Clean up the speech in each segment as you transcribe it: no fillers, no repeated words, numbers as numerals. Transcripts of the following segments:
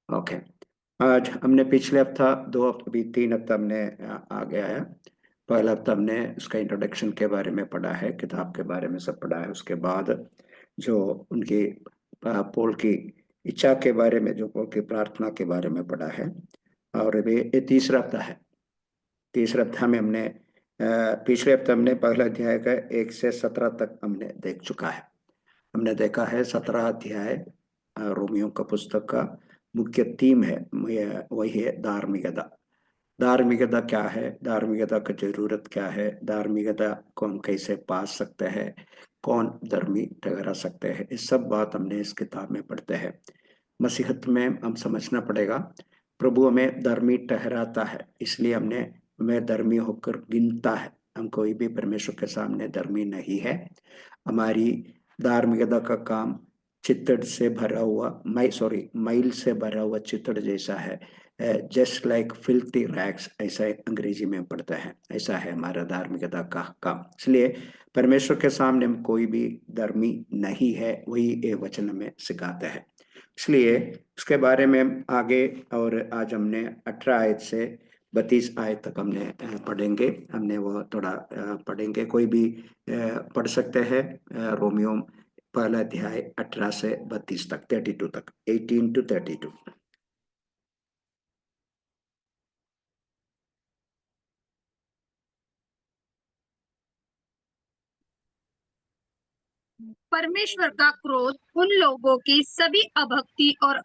Okay. आज हमने पिछले हफ्ता 2 हफ्ते भी 3 हफ्ता हमने आ गया है। पहला हफ्ता हमने उसका इंट्रोडक्शन के बारे में पढ़ा है, किताब के बारे में सब पढ़ा है। उसके बाद जो उनकी पॉल की इच्छा के बारे में, जो पॉल की प्रार्थना के बारे में पढ़ा है। और अभी ये तीसरा हफ्ता है। तीसरे हफ्ता में हमने पिछले हफ्ते हमने पहला अध्याय का 1 से 17 तक हमने देख चुका है। हमने देखा है 17 अध्याय रोमियो का पुस्तक का मुख्य थीम है, वही है धार्मिकता। धार्मिकता क्या है, धार्मिकता की जरूरत क्या है, धार्मिकता को हम कैसे पा सकते हैं, कौन धर्मी ठहरा सकते हैं, इस सब बात हमने इस किताब में पढ़ते हैं। मसीहत में हम समझना पड़ेगा, प्रभु हमें धर्मी ठहराता है, इसलिए हमें धर्मी होकर गिनता है। हम कोई भी परमेश्वर के सामने धर्मी नहीं है। हमारी धार्मिकता का काम चित्तड़ से भरा हुआ मैल से भरा हुआ चित्तड़ जैसा है, जस्ट लाइक फिल्थी रैग्स, ऐसा अंग्रेजी में पढ़ता है। ऐसा है हमारा धार्मिकता का काम। इसलिए परमेश्वर के सामने हम कोई भी धर्मी नहीं है, वही ये वचन में सिखाते हैं। इसलिए उसके बारे में आगे, और आज हमने 18 आयत से 32 आयत तक हमने पढ़ेंगे। हमने वो थोड़ा पढ़ेंगे, कोई भी पढ़ सकते हैं। रोमियो पहला अध्याय 18 से 32 तक, 32 तक, 18 to 32। परमेश्वर का क्रोध उन लोगों की सभी अभक्ति और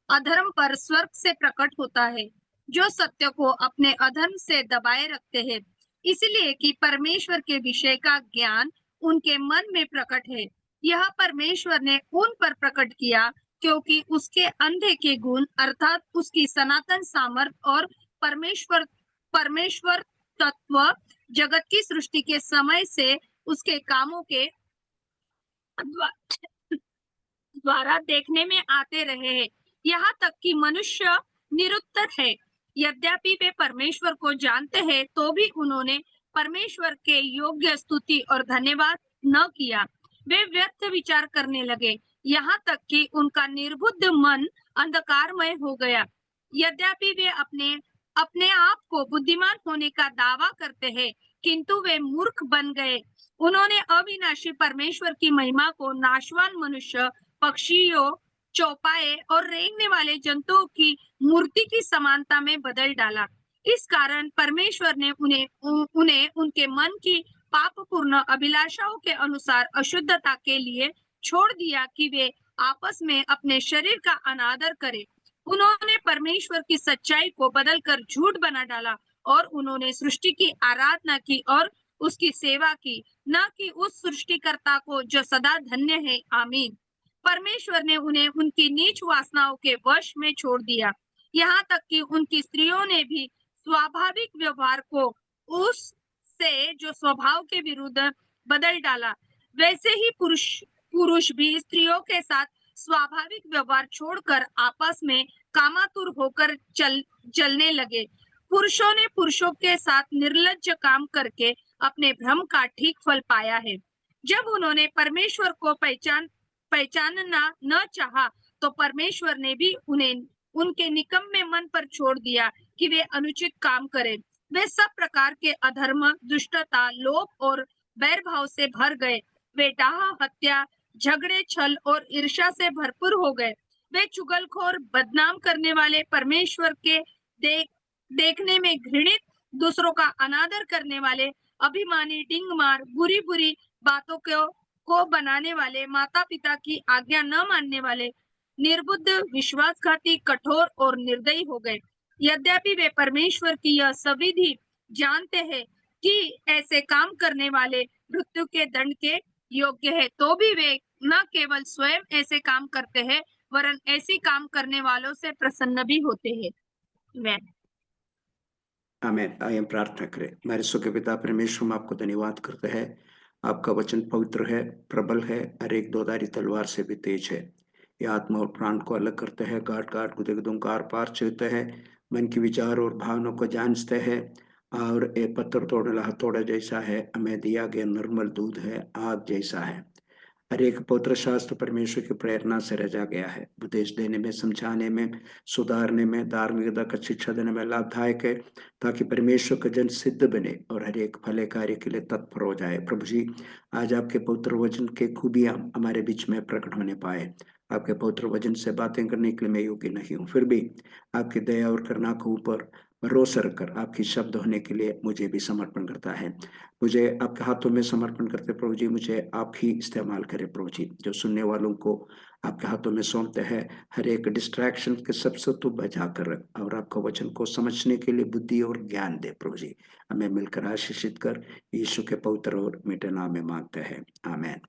अधर्म पर स्वर्ग से प्रकट होता है, जो सत्य को अपने अधर्म से दबाए रखते हैं, इसलिए कि परमेश्वर के विषय का ज्ञान उनके मन में प्रकट है। यह परमेश्वर ने उन पर प्रकट किया, क्योंकि उसके अंधे के गुण अर्थात उसकी सनातन सामर्थ और परमेश्वर परमेश्वर तत्व जगत की सृष्टि के समय से उसके कामों के द्वारा देखने में आते रहे हैं, यहाँ तक कि मनुष्य निरुत्तर है। यद्यपि वे परमेश्वर को जानते हैं, तो भी उन्होंने परमेश्वर के योग्य स्तुति और धन्यवाद न किया। वे व्यर्थ विचार करने लगे, यहाँ तक कि उनका निर्बुद्ध मन अंधकारमय हो गया। यद्यपि वे अपने अपने आप को बुद्धिमान होने का दावा करते हैं, किंतु वे मूर्ख बन गए। उन्होंने अविनाशी परमेश्वर की महिमा को नाशवान मनुष्य, पक्षियों, चौपाए और रेंगने वाले जंतुओं की मूर्ति की समानता में बदल डाला। इस कारण परमेश्वर ने उन्हें उनके मन की पापपूर्ण अभिलाषाओं के अनुसार अशुद्धता के लिए छोड़ दिया कि वे आपस में अपने शरीर का अनादर करें। उन्होंने परमेश्वर की सच्चाई को बदलकर झूठ बना डाला, और उन्होंने सृष्टि की आराधना की और उसकी सेवा की, न कि उस सृष्टिकर्ता को जो सदा धन्य है। आमीन। परमेश्वर ने उन्हें उनकी नीच वासनाओं के वश में छोड़ दिया, यहाँ तक कि उनकी स्त्रियों ने भी स्वाभाविक व्यवहार को उस से जो स्वभाव के विरुद्ध बदल डाला। वैसे ही पुरुष भी स्त्रियों के साथ स्वाभाविक व्यवहार छोड़कर आपस में कामातुर होकर चलने लगे। पुरुषों ने पुरुषों के साथ निर्लज्ज काम करके अपने भ्रम का ठीक फल पाया है। जब उन्होंने परमेश्वर को पहचानना न चाहा, तो परमेश्वर ने भी उन्हें उनके निकम्मे मन पर छोड़ दिया कि वे अनुचित काम करें। वे सब प्रकार के अधर्म, दुष्टता, लोभ और बैरभाव से भर गए। वे डाह, हत्या, झगड़े, छल और ईर्ष्या से भरपूर हो गए। वे चुगलखोर, बदनाम करने वाले, परमेश्वर के देखने में घृणित, दूसरों का अनादर करने वाले, अभिमानी, डिंगमार, बुरी बुरी बातों को बनाने वाले, माता पिता की आज्ञा न मानने वाले, निर्बुद्ध, विश्वासघाती, कठोर और निर्दयी हो गए। यद्यपि वे परमेश्वर की यह सविधि जानते हैं कि ऐसे काम करने वाले मृत्यु के दंड के योग्य है, तो भी वे न केवल स्वयं ऐसे काम करते हैं, वरन ऐसी काम करने वालों से प्रसन्न भी होते हैं। आमीन। आइए प्रार्थना करें। हमारे स्वर्गीय पिता परमेश्वर, हम आपको धन्यवाद करते हैं। आपका वचन पवित्र है, प्रबल है, और एक दोधारी तलवार से भी तेज है। ये आत्मा और प्राण को अलग करते हैं, गाट गाट गुदगुदों का आर पार छूते हैं, मन की विचार और भावनाओं को जानते हैं। और ये पत्थर तोड़े हथौड़ा जैसा है, हमें दिया गया निर्मल दूध है, आग जैसा है। हर एक पवित्र शास्त्र परमेश्वर की प्रेरणा से रचा गया है। उपदेश देने में, समझाने में, सुधारने में, धार्मिकता का शिक्षा देने में लाभदायक है, ताकि परमेश्वर का जन सिद्ध बने और हर एक भले कार्य के लिए तत्पर हो जाए। प्रभु जी, आज आपके पवित्र वचन के खूबियां हमारे बीच में प्रकट होने पाए। आपके पवित्र वचन से बातें करने के लिए मैं योग्य नहीं हूँ, फिर भी आपकी दया और करुणा के ऊपर भरोसा रखकर आपकी शब्द होने के लिए मुझे भी समर्पण करता है। मुझे आपके हाथों में समर्पण करते प्रभु जी, मुझे आप ही इस्तेमाल करें प्रभु जी। जो सुनने वालों को आपके हाथों में सौंपते हैं, हर एक डिस्ट्रैक्शन के सबसे तो बचा कर रख और आपका वचन को समझने के लिए बुद्धि और ज्ञान दे प्रभु जी। हमें मिलकर आशीषित कर, यीशु के पवित्र और मीठे नाम में मांगते हैं, आमीन।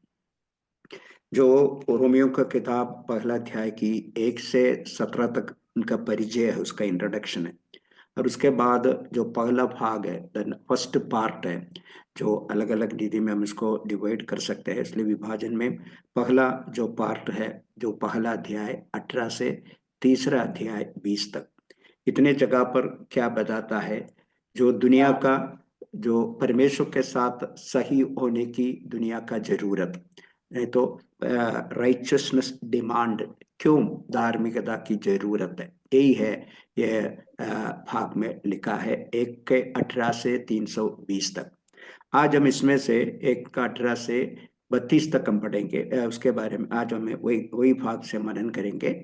जो रोमियो का किताब पहला अध्याय की 1 से 17 तक उनका परिचय है, उसका इंट्रोडक्शन है। और उसके बाद जो पहला भाग है, फर्स्ट पार्ट है, जो अलग अलग रीति में हम इसको डिवाइड कर सकते हैं, इसलिए विभाजन में पहला जो पार्ट है, जो पहला अध्याय 18 से तीसरा अध्याय 20 तक, इतने जगह पर क्या बताता है, जो दुनिया का, जो परमेश्वर के साथ सही होने की दुनिया का जरूरत, नहीं तो राइचसनेस डिमांड, क्यों धार्मिकता की जरूरत है, यही है यह भाग में लिखा है 1 के 18 से 320 तक। आज हम इसमें से 1 का 18 से 32 तक हम पढ़ेंगे, उसके बारे में आज हमें वही वही भाग से मनन करेंगे।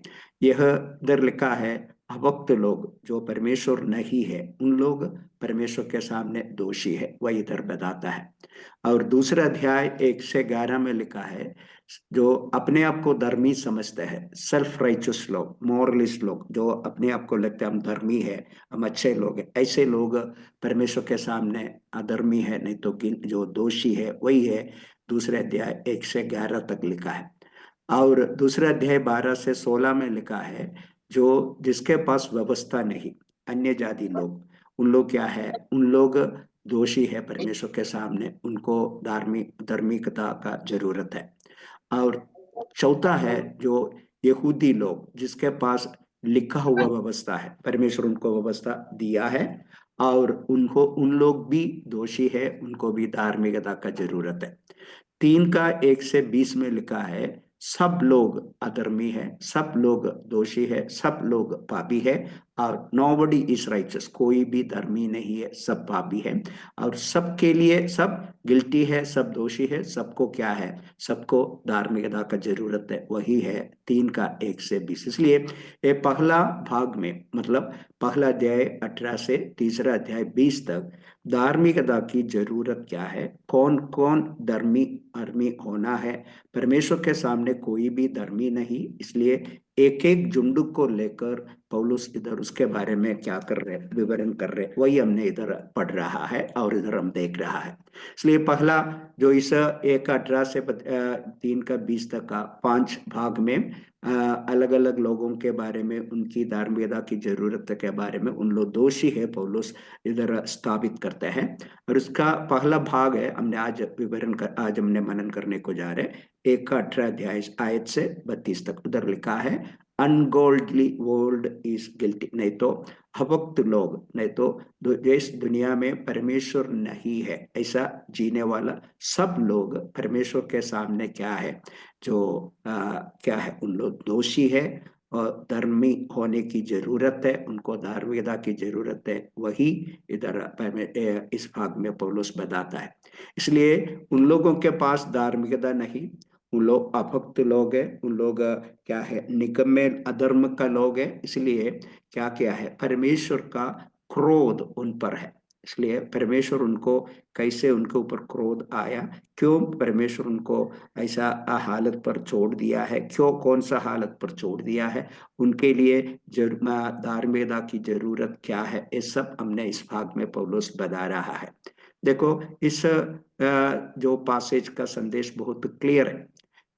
यह इधर लिखा है, अभक्त लोग जो परमेश्वर नहीं है, उन लोग परमेश्वर के सामने दोषी है, वही इधर बताता है। और दूसरा अध्याय 1 से 11 में लिखा है, जो अपने आप को धर्मी समझते हैं, सेल्फ राइचस लोग, मॉरलिस्ट लोग, जो अपने आप को लगता है हम धर्मी है, हम अच्छे लोग हैं, ऐसे लोग परमेश्वर के सामने अधर्मी है, नहीं तो जो दोषी है वही है। दूसरे अध्याय 1 से 11 तक लिखा है। और दूसरा अध्याय 12 से 16 में लिखा है, जो जिसके पास व्यवस्था नहीं, अन्य जाति लोग, उन लोग क्या है, उन लोग दोषी है परमेश्वर के सामने, उनको धार्मिकता का जरूरत है। और चौथा है, जो यहूदी लोग, जिसके पास लिखा हुआ व्यवस्था है, परमेश्वर उनको व्यवस्था दिया है, और उनको उन लोग भी दोषी है, उनको भी धार्मिकता का जरूरत है। 3 का 1 से 20 में लिखा है, सब लोग अधर्मी है, सब लोग दोषी है, सब लोग पापी है, और नोबडी इज राइचस, कोई भी धर्मी नहीं है, सब पापी है, और सबके लिए सब गिल्टी है, सब दोषी है, सबको क्या है, सबको धार्मिकता का जरूरत है, वही है 3 का 1 से 20। इसलिए ये पहला भाग में, मतलब पहला अध्याय 18 से तीसरा अध्याय 20 तक धार्मिकता की जरूरत क्या है, कौन कौन धर्मी धर्मी होना है, परमेश्वर के सामने कोई भी धर्मी नहीं, इसलिए एक एक जुंडू को लेकर पौलुस इधर उसके बारे में क्या कर रहे, विवरण कर रहे, वही हमने इधर पढ़ रहा है और इधर हम देख रहा है। इसलिए पहला जो इस 1 का 18 से 3 का 20 तक का 5 भाग में अलग अलग लोगों के बारे में, उनकी धार्मिकता की जरूरत के बारे में, उन लोग दोषी है पौलुस इधर स्थापित करते हैं। और उसका पहला भाग है, हमने आज आज हमने मनन करने को जा रहे हैं, 1 का 18 अध्याय आयत से 32 तक। उधर लिखा है, अनगोल्डली वर्ल्ड इज गिल्टी, नहीं तो अभक्त लोग, नहीं तो जिस दुनिया में परमेश्वर नहीं है, ऐसा जीने वाला सब लोग परमेश्वर के सामने क्या है, जो क्या है, उन लोग दोषी है, और धर्मी होने की जरूरत है, उनको धार्मिकता की जरूरत है, वही इधर इस भाग में पौलुस बताता है। इसलिए उन लोगों के पास धार्मिकता नहीं, उन लोग अभक्त लोग हैं, उन लोग क्या है, निकम्मे अधर्म का लोग है, इसलिए क्या क्या है, परमेश्वर का क्रोध उन पर है। इसलिए परमेश्वर उनको, कैसे उनके ऊपर क्रोध आया, क्यों परमेश्वर उनको ऐसा हालत पर छोड़ दिया है, क्यों कौन सा हालत पर छोड़ दिया है, उनके लिए धार्मिकता की जरूरत क्या है, ये सब हमने इस भाग में पौलुस बता रहा है। देखो, इस जो पासेज का संदेश बहुत क्लियर है,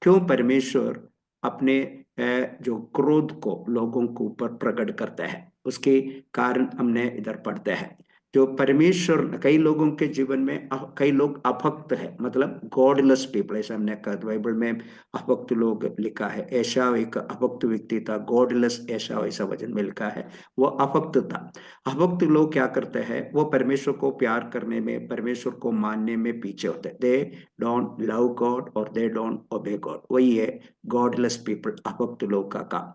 क्यों परमेश्वर अपने जो क्रोध को लोगों के ऊपर प्रकट करता है, उसके कारण हमने इधर पढ़ते हैं। जो परमेश्वर, कई लोगों के जीवन में कई लोग अभक्त है, मतलब गॉडलेस पीपल, ऐसा हमने कहा बाइबल में अभक्त लोग लिखा है। एशाव एक अभक्त व्यक्ति था, गॉडलेस एशाव ऐसा वचन में लिखा है, वो अभक्त था। अभक्त लोग क्या करते हैं, वो परमेश्वर को प्यार करने में, परमेश्वर को मानने में पीछे होते हैं। दे डोंट लव गॉड और दे डोंट ओबे गॉड, वही है गॉडलेस पीपल, अभक्त लोग का काम।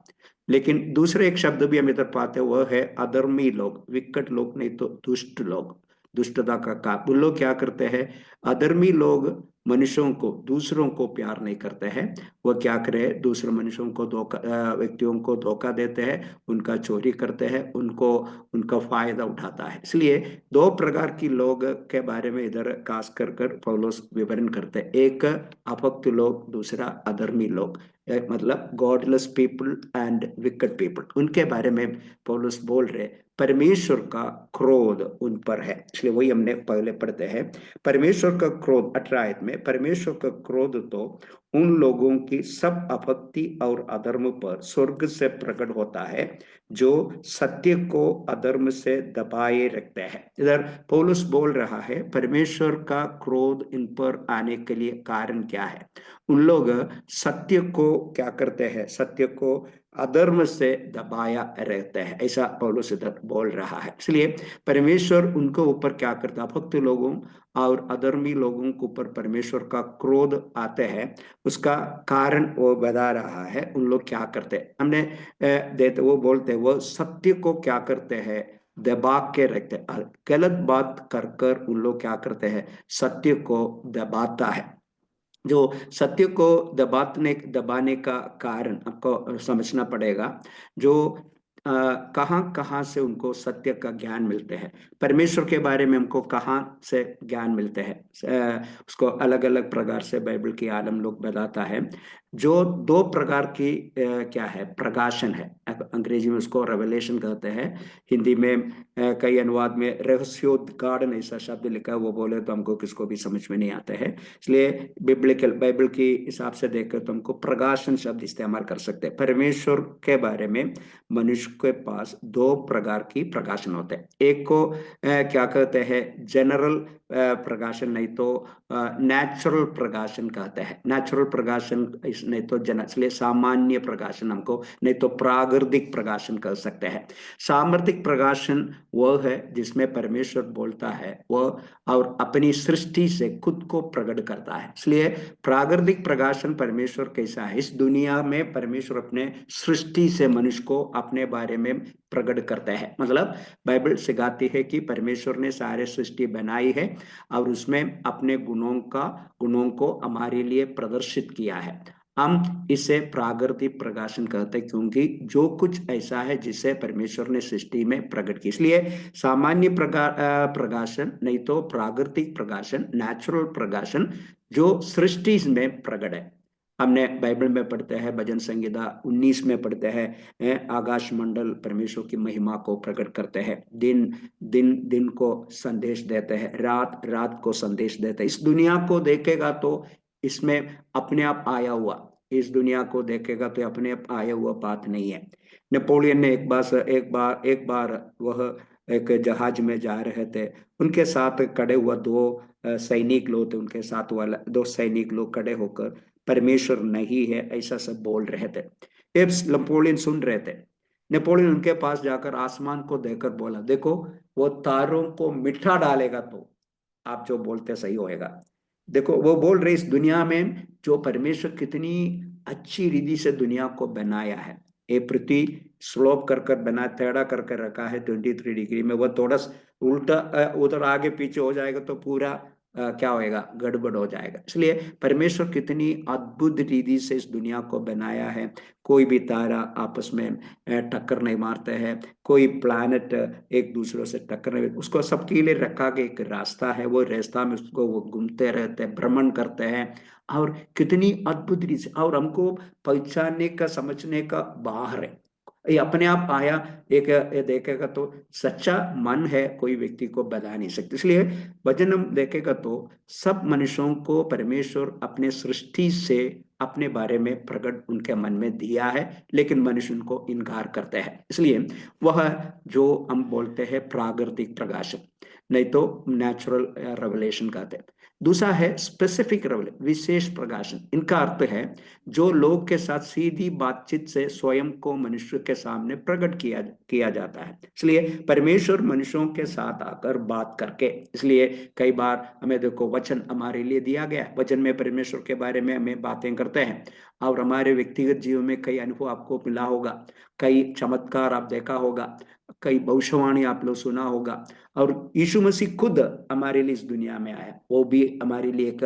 लेकिन दूसरे एक शब्द भी हम इधर पाते हैं, वह है अधर्मी लोग, विकट लोग, नहीं तो दुष्ट लोग, दुष्टता का काम। वो लोग क्या करते हैं, अधर्मी लोग मनुष्यों को, दूसरों को प्यार नहीं करते हैं। वह क्या करे, दूसरे मनुष्यों को धोखा, व्यक्तियों को धोखा देते हैं, उनका चोरी करते हैं, उनको उनका फायदा उठाता है। इसलिए दो प्रकार की लोग के बारे में इधर खास कर पौलुस विवरण करते हैं, एक अभक्त लोग, दूसरा अधर्मी लोग, मतलब godless people and wicket people, उनके बारे में पौलुस बोल रहे। परमेश्वर का क्रोध उन पर है, इसलिए वही हमने पहले पढ़ते हैं। परमेश्वर का क्रोध 18 आयत में, परमेश्वर का क्रोध तो उन लोगों की सब आपत्ति और अधर्म पर स्वर्ग से प्रकट होता है जो सत्य को अधर्म से दबाए रखते हैं। इधर पौलुस बोल रहा है परमेश्वर का क्रोध इन पर आने के लिए कारण क्या है। उन लोग सत्य को क्या करते हैं, सत्य को अधर्म से दबाया रहते हैं, ऐसा पौलुस इधर बोल रहा है। इसलिए परमेश्वर उनको ऊपर क्या करता है, भक्त लोगों और अधर्मी लोगों के ऊपर परमेश्वर का क्रोध आते हैं, उसका कारण वो बता रहा है। उन लोग क्या करते हैं, हमने देते, वो बोलते हैं वो सत्य को क्या करते हैं, दबा के रखते हैं। गलत बात कर कर उन लोग क्या करते हैं, सत्य को दबाता है। जो सत्य को दबाने का कारण आपको समझना पड़ेगा। जो कहाँ कहाँ से उनको सत्य का ज्ञान मिलते हैं, परमेश्वर के बारे में हमको कहाँ से ज्ञान मिलते हैं, उसको अलग अलग प्रकार से बाइबल की आलम लोग बताता है। जो दो प्रकार की क्या है, प्रकाशन है, अंग्रेजी में उसको रेवलेशन कहते हैं, हिंदी में कई अनुवाद में रहस्योद्घाटन ऐसा शब्द लिखा है, वो बोले तो हमको किसको भी समझ में नहीं आता है। इसलिए बिब्लिकल बाइबल के हिसाब से देखकर तो हमको प्रकाशन शब्द इस्तेमाल कर सकते हैं। परमेश्वर के बारे में मनुष्य के पास दो प्रकार की प्रकाशन होते हैं। एक को क्या कहते हैं, जनरल प्रकाशन, नहीं तो नेचुरल प्रकाशन कहते हैं। नेचुरल प्रकाशन नहीं तो इसलिए सामान्य प्रकाशन हमको, नहीं तो प्राकृतिक प्रकाशन कर सकते हैं। सामर्थ्यिक प्रकाशन वह है जिसमें परमेश्वर बोलता है वह और अपनी सृष्टि से खुद को प्रकट करता है। इसलिए प्राकृतिक प्रकाशन परमेश्वर कैसा है, इस दुनिया में परमेश्वर अपने सृष्टि से मनुष्य को अपने बारे में प्रकट करते हैं। मतलब बाइबल सिखाती है कि परमेश्वर ने सारे सृष्टि बनाई है और उसमें अपने गुणों को हमारे लिए प्रदर्शित किया है। हम इसे प्राकृतिक प्रकाशन कहते हैं, क्योंकि जो कुछ ऐसा है जिसे परमेश्वर ने सृष्टि में प्रकट की। इसलिए सामान्य प्रकाशन नहीं तो प्राकृतिक प्रकाशन, नेचुरल प्रकाशन जो सृष्टि में प्रकट है। हमने बाइबल में पढ़ते हैं, भजन संहिता 19 में पढ़ते हैं, आकाश मंडल परमेश्वर की महिमा को प्रकट करते हैं, दिन दिन दिन को संदेश देते हैं, रात रात को संदेश देते हैं। इस दुनिया को देखेगा तो इसमें अपने आप आया हुआ, इस दुनिया को देखेगा तो अपने आप आया हुआ बात नहीं है। नेपोलियन ने एक बार वह एक जहाज में जा रहे थे, उनके साथ खड़े हुआ दो सैनिक लोग थे, उनके साथ वाला दो सैनिक लोग खड़े होकर परमेश्वर नहीं है ऐसा सब बोल रहे थे। जब नेपोलियन सुन रहे थे, नेपोलियन उनके पास जाकर आसमान को देखकर बोला, देखो वो तारों को मिठा डालेगा तो आप जो बोलते सही होएगा। देखो वो बोल रहे इस दुनिया में जो परमेश्वर कितनी अच्छी रीति से दुनिया को बनाया है। ये पृथ्वी स्लोप कर कर बना, टेढ़ा कर कर रखा है 23 डिग्री में, वह थोड़ा उल्टा उधर आगे पीछे हो जाएगा तो पूरा क्या होएगा, गड़बड़ हो जाएगा। इसलिए परमेश्वर कितनी अद्भुत रीति से इस दुनिया को बनाया है। कोई भी तारा आपस में टक्कर नहीं मारते हैं, कोई प्लैनेट एक दूसरे से टक्कर नहीं, उसको सबके लिए रखा गया एक रास्ता है, वो रास्ता में उसको वो घूमते रहते हैं, भ्रमण करते हैं, और कितनी अद्भुत रीति से, और हमको पहचानने का समझने का बाहर है। ये अपने आप आया, एक ये देखेगा तो सच्चा मन है, कोई व्यक्ति को बता नहीं सकते। इसलिए वचन हम देखेगा तो सब मनुष्यों को परमेश्वर अपने सृष्टि से अपने बारे में प्रकट उनके मन में दिया है, लेकिन मनुष्य उनको इनकार करते हैं। इसलिए वह जो हम बोलते हैं प्राकृतिक प्रकाशन, नहीं तो नेचुरल रेवलेशन कहते हैं। दूसरा है स्पेसिफिक रेवलेशन, विशेष प्रकाशन। इनका अर्थ है जो लोग के साथ सीधी बातचीत से स्वयं को मनुष्य के सामने प्रकट किया जाता है। इसलिए परमेश्वर मनुष्यों के साथ आकर बात करके, इसलिए कई बार हमें देखो वचन हमारे लिए दिया गया है, वचन में परमेश्वर के बारे में हमें बातें करते हैं, और हमारे व्यक्तिगत जीवन में कई अनुभव आपको मिला होगा, कई चमत्कार आप देखा होगा, कई भविष्यवाणी आप लोग सुना होगा। और यीशु मसीह खुद हमारे लिए इस दुनिया में आया, वो भी हमारे लिए एक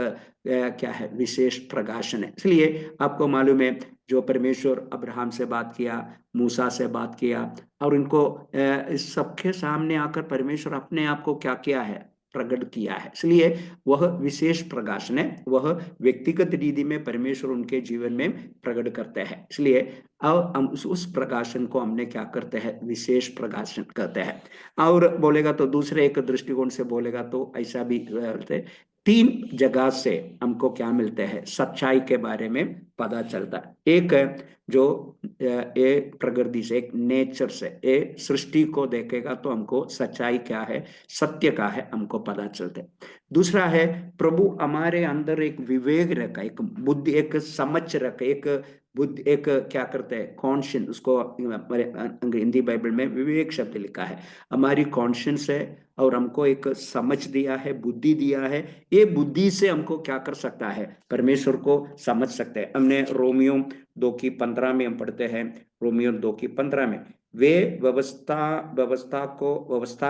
क्या है, विशेष प्रकाशन है। इसलिए आपको मालूम है जो परमेश्वर अब्राहम से बात किया, मूसा से बात किया, और इनको इस सबके सामने आकर परमेश्वर अपने आप को क्या किया है, प्रकट किया है। इसलिए वह विशेष प्रकाशन है, वह व्यक्तिगत रीति में परमेश्वर उनके जीवन में प्रकट करते हैं। इसलिए अब हम उस प्रकाशन को हमने क्या करते हैं, विशेष प्रकाशन कहते हैं। और बोलेगा तो दूसरे एक दृष्टिकोण से बोलेगा तो ऐसा भी बोलते, तीन जगह से हमको क्या मिलते हैं, सच्चाई के बारे में पता चलता है। एक है जो एक प्रकृति से, एक नेचर से, एक सृष्टि को देखेगा तो हमको सच्चाई क्या है, सत्य का है, हमको पता चलता है। दूसरा है प्रभु हमारे अंदर एक विवेक रखा, एक बुद्धि, एक समझ रखा, एक बुद्धि, एक क्या करते हैं, कॉन्शियस, उसको हिंदी बाइबल में विवेक शब्द लिखा है। हमारी कॉन्शियस है और हमको एक समझ दिया है, बुद्धि दिया है। ये बुद्धि से हमको क्या कर सकता है, परमेश्वर को समझ सकते हैं। हमने रोमियो 2:15 में हम पढ़ते हैं, रोमियो 2:15 में, वे व्यवस्था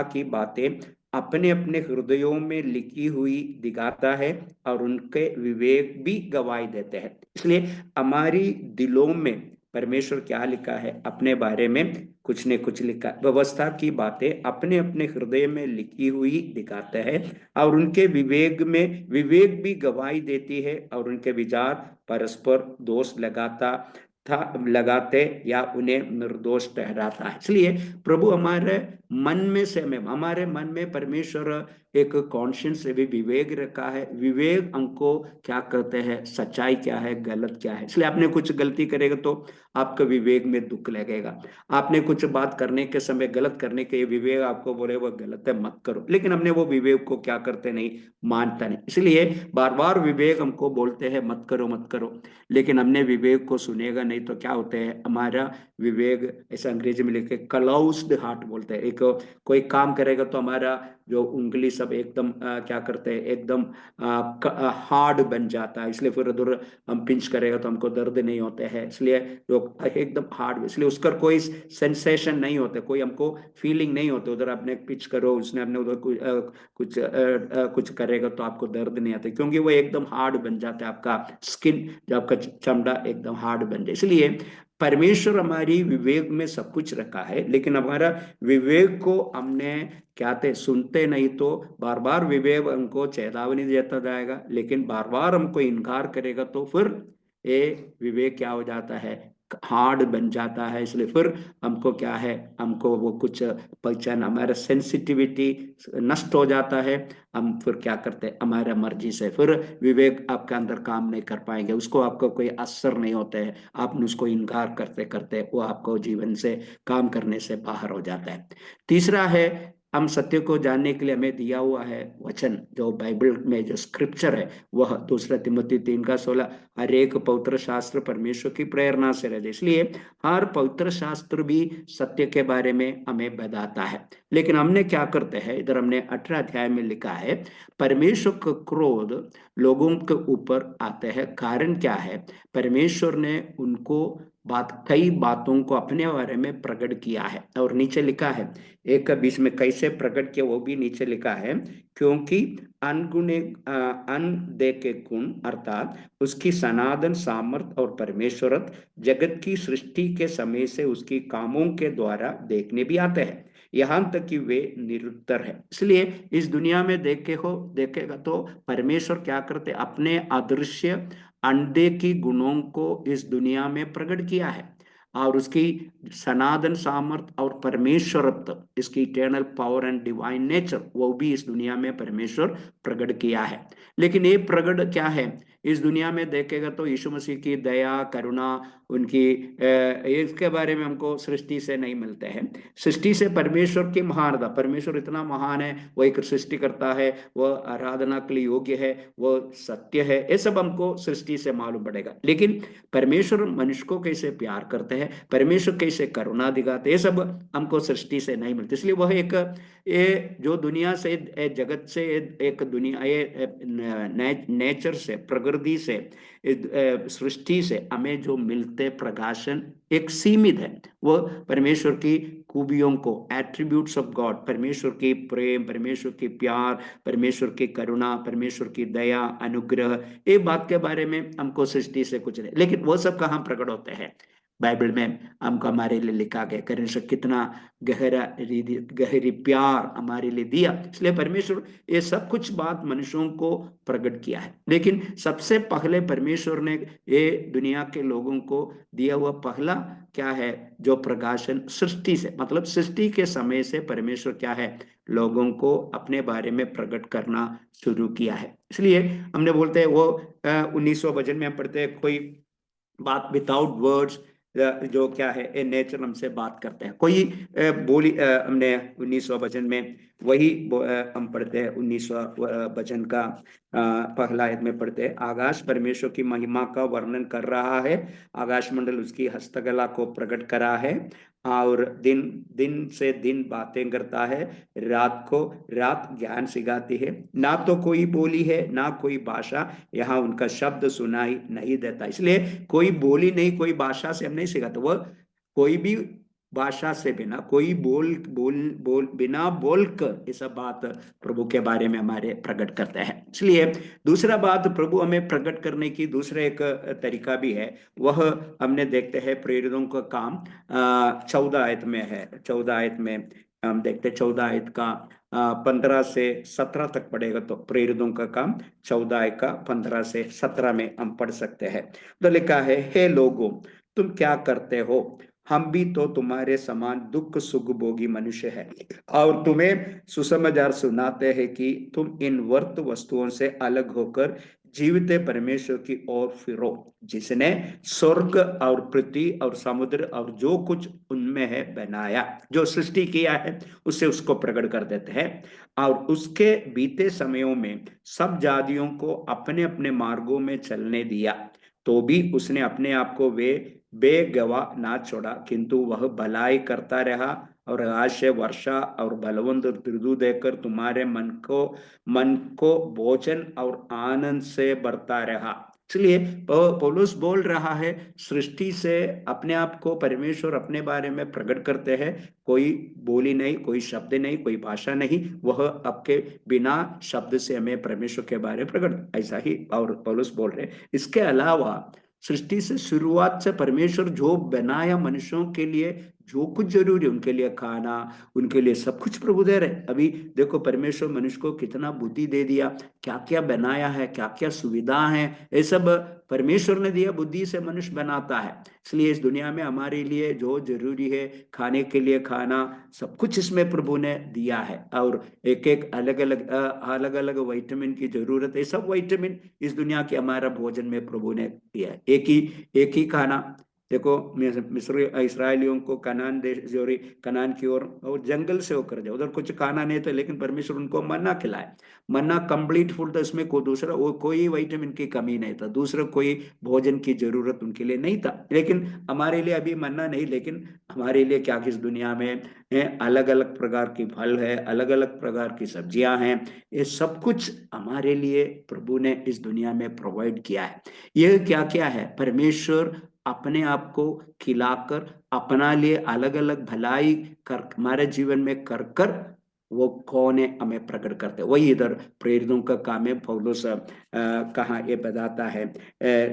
की बातें अपने अपने हृदयों में लिखी हुई दिखाता है और उनके विवेक भी गवाही देते हैं। इसलिए हमारी दिलों में परमेश्वर क्या लिखा है, अपने बारे में कुछ न कुछ लिखा। व्यवस्था की बातें अपने अपने हृदय में लिखी हुई दिखाते हैं और उनके विवेक में विवेक भी गवाही देती है, और उनके विचार परस्पर दोष लगाते या उन्हें निर्दोष ठहराता है। इसलिए प्रभु हमारे मन में से, हमारे मन में परमेश्वर एक कॉन्शियस से भी विवेक रखा है। विवेक हमको क्या कहते हैं, सच्चाई क्या है, गलत क्या है। इसलिए आपने कुछ गलती करेगा तो आपका विवेक में दुख लगेगा। आपने कुछ बात करने के समय गलत करने के, विवेक आपको बोले वो गलत है मत करो, लेकिन हमने वो विवेक को क्या करते नहीं, मानता नहीं। इसलिए बार बार विवेक हमको बोलते हैं मत करो मत करो, लेकिन हमने विवेक को सुनेगा नहीं तो क्या होते हैं, हमारा विवेक, ऐसा अंग्रेजी में लिखे क्लाउस्ड हार्ट बोलते हैं। एक कोई काम करेगा तो हमारा जो उंगली सब एकदम क्या करते हैं, एकदम हार्ड बन जाता है। इसलिए फिर उधर हम पिंच करेगा तो हमको दर्द नहीं होते हैं, इसलिए लोग एकदम हार्ड, इसलिए उसका कोई सेंसेशन नहीं होते, कोई हमको फीलिंग नहीं होती। उधर आपने पिच करो, उसने अपने उधर कुछ करेगा तो आपको दर्द नहीं आता, क्योंकि वो एकदम हार्ड बन जाता है, आपका स्किन, जो आपका चमड़ा एकदम हार्ड बन जाए। इसलिए परमेश्वर हमारी विवेक में सब कुछ रखा है, लेकिन हमारा विवेक को हमने क्या थे, सुनते नहीं तो बार बार विवेक हमको चेतावनी देता जाएगा, लेकिन बार बार हमको इनकार करेगा तो फिर ये विवेक क्या हो जाता है, हार्ड बन जाता है। इसलिए फिर हमको क्या है, हमको वो कुछ पहचान, हमारा सेंसिटिविटी नष्ट हो जाता है। हम फिर क्या करते हैं, हमारा मर्जी से फिर विवेक आपके अंदर काम नहीं कर पाएंगे, उसको आपको कोई असर नहीं होता है। आपने उसको इनकार करते करते वो आपको जीवन से काम करने से बाहर हो जाता है। तीसरा है, हम सत्य को जानने के लिए हमें दिया हुआ है वचन, जो बाइबल में जो स्क्रिप्चर है, वह 2 तिमोथी 3:16, हर एक पवित्र शास्त्र परमेश्वर की प्रेरणा से रहते। इसलिए हर पवित्र शास्त्र भी सत्य के बारे में हमें बताता है। लेकिन हमने क्या करते हैं, इधर हमने 18 अध्याय में लिखा है, परमेश्वर का क्रोध लोगों के ऊपर आते हैं। कारण क्या है, परमेश्वर ने उनको कई बातों को अपने बारे में प्रकट किया है, और नीचे लिखा है, एक बीच में कैसे प्रकट किया वो भी नीचे लिखा है, क्योंकि अनदेखे गुण अर्थात उसकी सनातन सामर्थ और परमेश्वरत जगत की सृष्टि के समय से उसकी कामों के द्वारा देखने भी आते हैं, यहां तक कि वे निरुत्तर है। इसलिए इस दुनिया में देखेगा तो परमेश्वर क्या करते, अपने अदृश्य अनदेखी गुणों को इस दुनिया में प्रकट किया है, और उसकी सनातन सामर्थ और परमेश्वरत्व, इसकी eternal power and divine nature, वो भी इस दुनिया में परमेश्वर प्रकट किया है। लेकिन ये प्रकट क्या है, इस दुनिया में देखेगा तो यीशु मसीह की दया, करुणा, उनकी इसके बारे में हमको सृष्टि से नहीं मिलते हैं। सृष्टि से परमेश्वर की महानता, परमेश्वर इतना महान है, वो एक सृष्टि करता है, वो आराधना के लिए योग्य है, वो सत्य है, ये सब हमको सृष्टि से मालूम पड़ेगा। लेकिन परमेश्वर मनुष्य को कैसे प्यार करते हैं, परमेश्वर कैसे करुणा दिखाते हैं, ये सब हमको सृष्टि से नहीं मिलते। इसलिए वह एक ये जो दुनिया से, जगत से, एक दुनिया, ये नेचर से, प्रकृति से, सृष्टि से हमें जो मिलते प्रकाशन एक सीमित है। वो परमेश्वर की खूबियों को, एट्रीब्यूट्स ऑफ गॉड, परमेश्वर की प्रेम, परमेश्वर की प्यार, परमेश्वर की करुणा, परमेश्वर की दया, अनुग्रह, ये बात के बारे में हमको सृष्टि से कुछ नहीं। लेकिन वो सब कहाँ प्रकट होते हैं? बाइबल में हमको हमारे लिए लिखा गया, परमेश्वर कितना गहरी प्यार हमारे लिए दिया। इसलिए परमेश्वर ये सब कुछ बात मनुष्यों को प्रकट किया है। लेकिन सबसे पहले परमेश्वर ने ये दुनिया के लोगों को दिया हुआ पहला क्या है? जो प्रकाशन सृष्टि से, मतलब सृष्टि के समय से परमेश्वर क्या है? लोगों को अपने बारे में प्रकट करना शुरू किया है। इसलिए हमने बोलते हैं वो 1900 वचन में हम पढ़ते हैं, कोई बात विदाउट वर्ड्स, जो क्या है, ए नेचर हमसे बात करते हैं। कोई बोली, हमने 1900 वचन में वही हम पढ़ते हैं, 1900 वचन का पहला आयत में पढ़ते हैं, आकाश परमेश्वर की महिमा का वर्णन कर रहा है, आकाश मंडल उसकी हस्तकला को प्रकट करा है, और दिन दिन से दिन बातें करता है, रात को रात ज्ञान सिखाती है। ना तो कोई बोली है, ना कोई भाषा, यहाँ उनका शब्द सुनाई नहीं देता। इसलिए कोई बोली नहीं, कोई भाषा से हम नहीं सिखाते। वह कोई भी भाषा से बिना, कोई बोल बोल बोल बिना बोलकर ये सब बात प्रभु के बारे में हमारे प्रकट करते हैं। इसलिए दूसरा बात प्रभु हमें प्रकट करने की दूसरा एक तरीका भी है, वह हमने देखते हैं प्रेरितों का काम 14 आयत में है। 14 आयत में हम देखते, 14 आयत का 15 से 17 तक पढ़ेगा तो प्रेरितों का काम 14 का 15 से 17 में हम पढ़ सकते हैं। तो लिखा है, हे लोगों, तुम क्या करते हो? हम भी तो तुम्हारे समान दुख सुख भोगी मनुष्य है, और तुम्हें सुसमाचार सुनाते हैं कि तुम इन वर्त वस्तुओं से अलग होकर जीवित परमेश्वर की ओर फिरो, जिसने स्वर्ग और पृथ्वी और समुद्र और जो कुछ उनमें है बनाया। जो सृष्टि किया है उसे उसको प्रकट कर देते हैं, और उसके बीते समयों में सब जातियों को अपने अपने मार्गों में चलने दिया, तो भी उसने अपने आप को वे बेगवाह ना छोड़ा, किंतु वह भलाई करता रहा, और आशय वर्षा और बलवंत ऋतु देकर तुम्हारे मन को भोजन और आनंद से भरता रहा। इसलिए पौलुस बोल रहा है, सृष्टि से अपने आप को परमेश्वर अपने बारे में प्रकट करते हैं। कोई बोली नहीं, कोई शब्द नहीं, कोई भाषा नहीं, वह आपके बिना शब्द से हमें परमेश्वर के बारे में प्रकट, ऐसा ही और पौलुस बोल रहे। इसके अलावा सृष्टि से शुरुआत से परमेश्वर जो बनाया मनुष्यों के लिए, जो कुछ जरूरी है उनके लिए खाना, उनके लिए सब कुछ प्रभु दे रहे। अभी देखो परमेश्वर मनुष्य को कितना बुद्धि दे दिया, क्या क्या बनाया है, क्या क्या सुविधा है, ये सब परमेश्वर ने दिया, बुद्धि से मनुष्य बनाता है। इसलिए इस दुनिया में हमारे लिए जो जरूरी है, खाने के लिए खाना, सब कुछ इसमें प्रभु ने दिया है। और एक एक अलग अलग विटामिन की जरूरत है, सब विटामिन इस दुनिया के हमारा भोजन में प्रभु ने दिया है। एक ही खाना। देखो मिस्र इसराइलियों को कनान देश, जो कनान की ओर और जंगल से होकर जाए, उधर कुछ खाना नहीं था, लेकिन परमेश्वर उनको मन्ना खिलाए। मन्ना कंप्लीट फूड था, इसमें कोई दूसरा वो कोई विटामिन की कमी नहीं था, दूसरा कोई भोजन की जरूरत उनके लिए नहीं था। लेकिन हमारे लिए अभी मन्ना नहीं, लेकिन हमारे लिए क्या, किस दुनिया में अलग अलग प्रकार की फल है, अलग अलग प्रकार की सब्जियां हैं, ये सब कुछ हमारे लिए प्रभु ने इस दुनिया में प्रोवाइड किया है। यह क्या क्या है? परमेश्वर अपने आप को खिलाकर, अपना लिए अलग अलग भलाई कर हमारे जीवन में कर कर वो कौन है हमें प्रकट करते। वही इधर प्रेरितों का काम है। पौलुस कहाँ ये बताता है,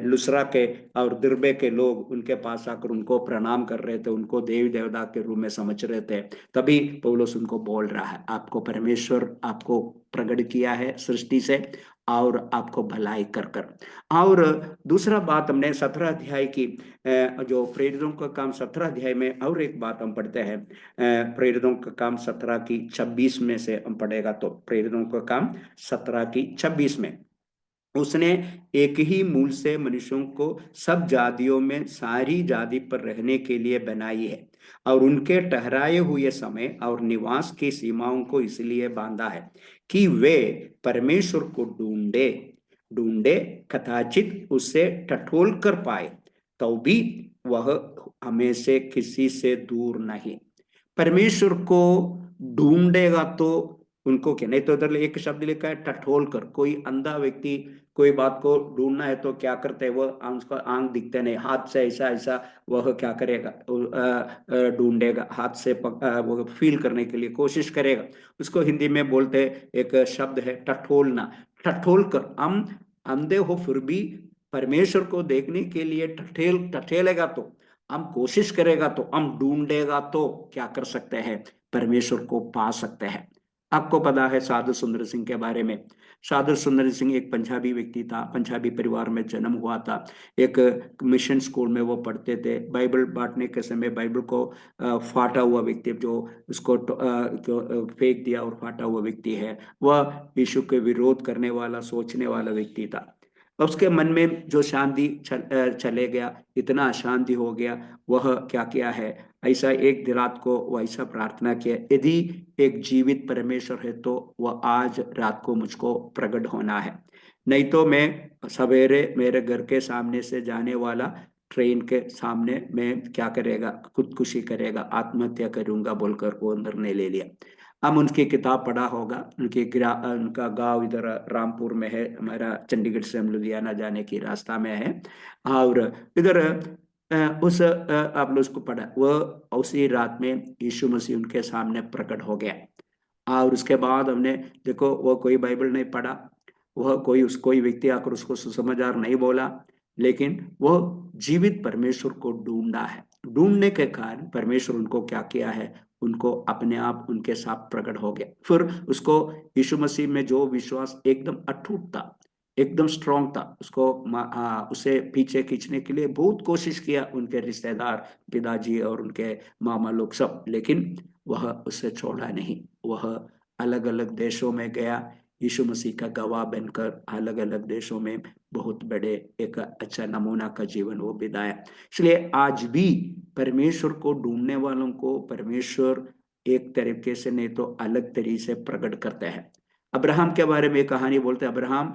लुस्रा के और दिरबे के लोग उनके पास आकर उनको प्रणाम कर रहे थे, उनको देवी देवता के रूप में समझ रहे थे। तभी पौलुस उनको बोल रहा है, आपको परमेश्वर आपको प्रकट किया है सृष्टि से, और आपको भलाई कर कर। और दूसरा बात हमने 17 अध्याय की, जो प्रेरितों का काम 17 अध्याय में, और एक बात हम पढ़ते हैं, प्रेरितों का काम 17 की 26 में से हम पढ़ेगा तो प्रेरितों का काम 17 की 26 में उसने एक ही मूल से मनुष्यों को सब जातियों में सारी जाति पर रहने के लिए बनाई है, और उनके ठहराए हुए समय और निवास की सीमाओं को इसलिए बांधा है कि वे परमेश्वर को ढूंढे ढूंढे कदाचित उससे टटोल कर पाए, तो भी वह हमें से किसी से दूर नहीं। परमेश्वर को ढूंढेगा तो उनको क्या, नहीं तो उधर एक शब्द लिखा है टटोल कर। कोई अंधा व्यक्ति कोई बात को ढूंढना है तो क्या करते हैं, वह उसका आंख दिखते नहीं, हाथ से ऐसा ऐसा वह क्या करेगा, ढूंढेगा, हाथ से वो फील करने के लिए कोशिश करेगा। उसको हिंदी में बोलते हैं, एक शब्द है टटोलना। टटोल कर, हम अंधे हो फिर भी परमेश्वर को देखने के लिए टटेलेगा तो, हम कोशिश करेगा तो, हम ढूंढेगा तो क्या कर सकते हैं, परमेश्वर को पा सकते हैं। आपको पता है साधु सुंदर सिंह के बारे में। साधु सुंदर सिंह एक पंजाबी व्यक्ति था, पंजाबी परिवार में जन्म हुआ था। एक मिशन स्कूल में वो पढ़ते थे। बाइबल बांटने के समय बाइबल को फाटा हुआ व्यक्ति, जो उसको फेंक दिया और फाटा हुआ व्यक्ति है, वह यीशु के विरोध करने वाला, सोचने वाला व्यक्ति था। उसके मन में जो शांति चले गया, इतना अशांति हो गया, वह क्या किया है, ऐसा एक रात को वह ऐसा प्रार्थना किया, यदि एक जीवित परमेश्वर है तो वह आज रात को मुझको प्रकट होना है, नहीं तो मैं सवेरे मेरे घर के सामने से जाने वाला ट्रेन के सामने मैं क्या करेगा, खुदकुशी करेगा, आत्महत्या करूंगा बोलकर वो निर्णय ले लिया। हम उनकी किताब पढ़ा होगा। उनका गांव इधर रामपुर में है, हमारा चंडीगढ़ से हम लुधियाना जाने की रास्ता में है। और इधर आप लोग उसको पढ़ा, वह उसी रात में यीशु मसीह उनके सामने प्रकट हो गया। और उसके बाद हमने देखो, वो कोई बाइबल नहीं पढ़ा, वह कोई व्यक्ति आकर उसको सुसमाचार नहीं बोला, लेकिन वह जीवित परमेश्वर को ढूंढा है। ढूंढने के कारण परमेश्वर उनको क्या किया है, उनको अपने आप उनके साथ प्रकट हो गया। फिर उसको यीशु मसीह में जो विश्वास एकदम अटूट था, एकदम स्ट्रांग था, उसको उसे पीछे खींचने के लिए बहुत कोशिश किया उनके रिश्तेदार, पिताजी और उनके मामा लोग सब, लेकिन वह उसे छोड़ा नहीं। वह अलग अलग देशों में गया, यीशु मसीह का गवाह बनकर अलग अलग देशों में बहुत बड़े एक अच्छा नमूना का जीवन वो बिताया। इसलिए आज भी परमेश्वर को ढूंढने वालों को परमेश्वर एक तरीके से नहीं तो अलग तरीके से प्रकट करते हैं। अब्राहम के बारे में कहानी बोलते हैं, अब्राहम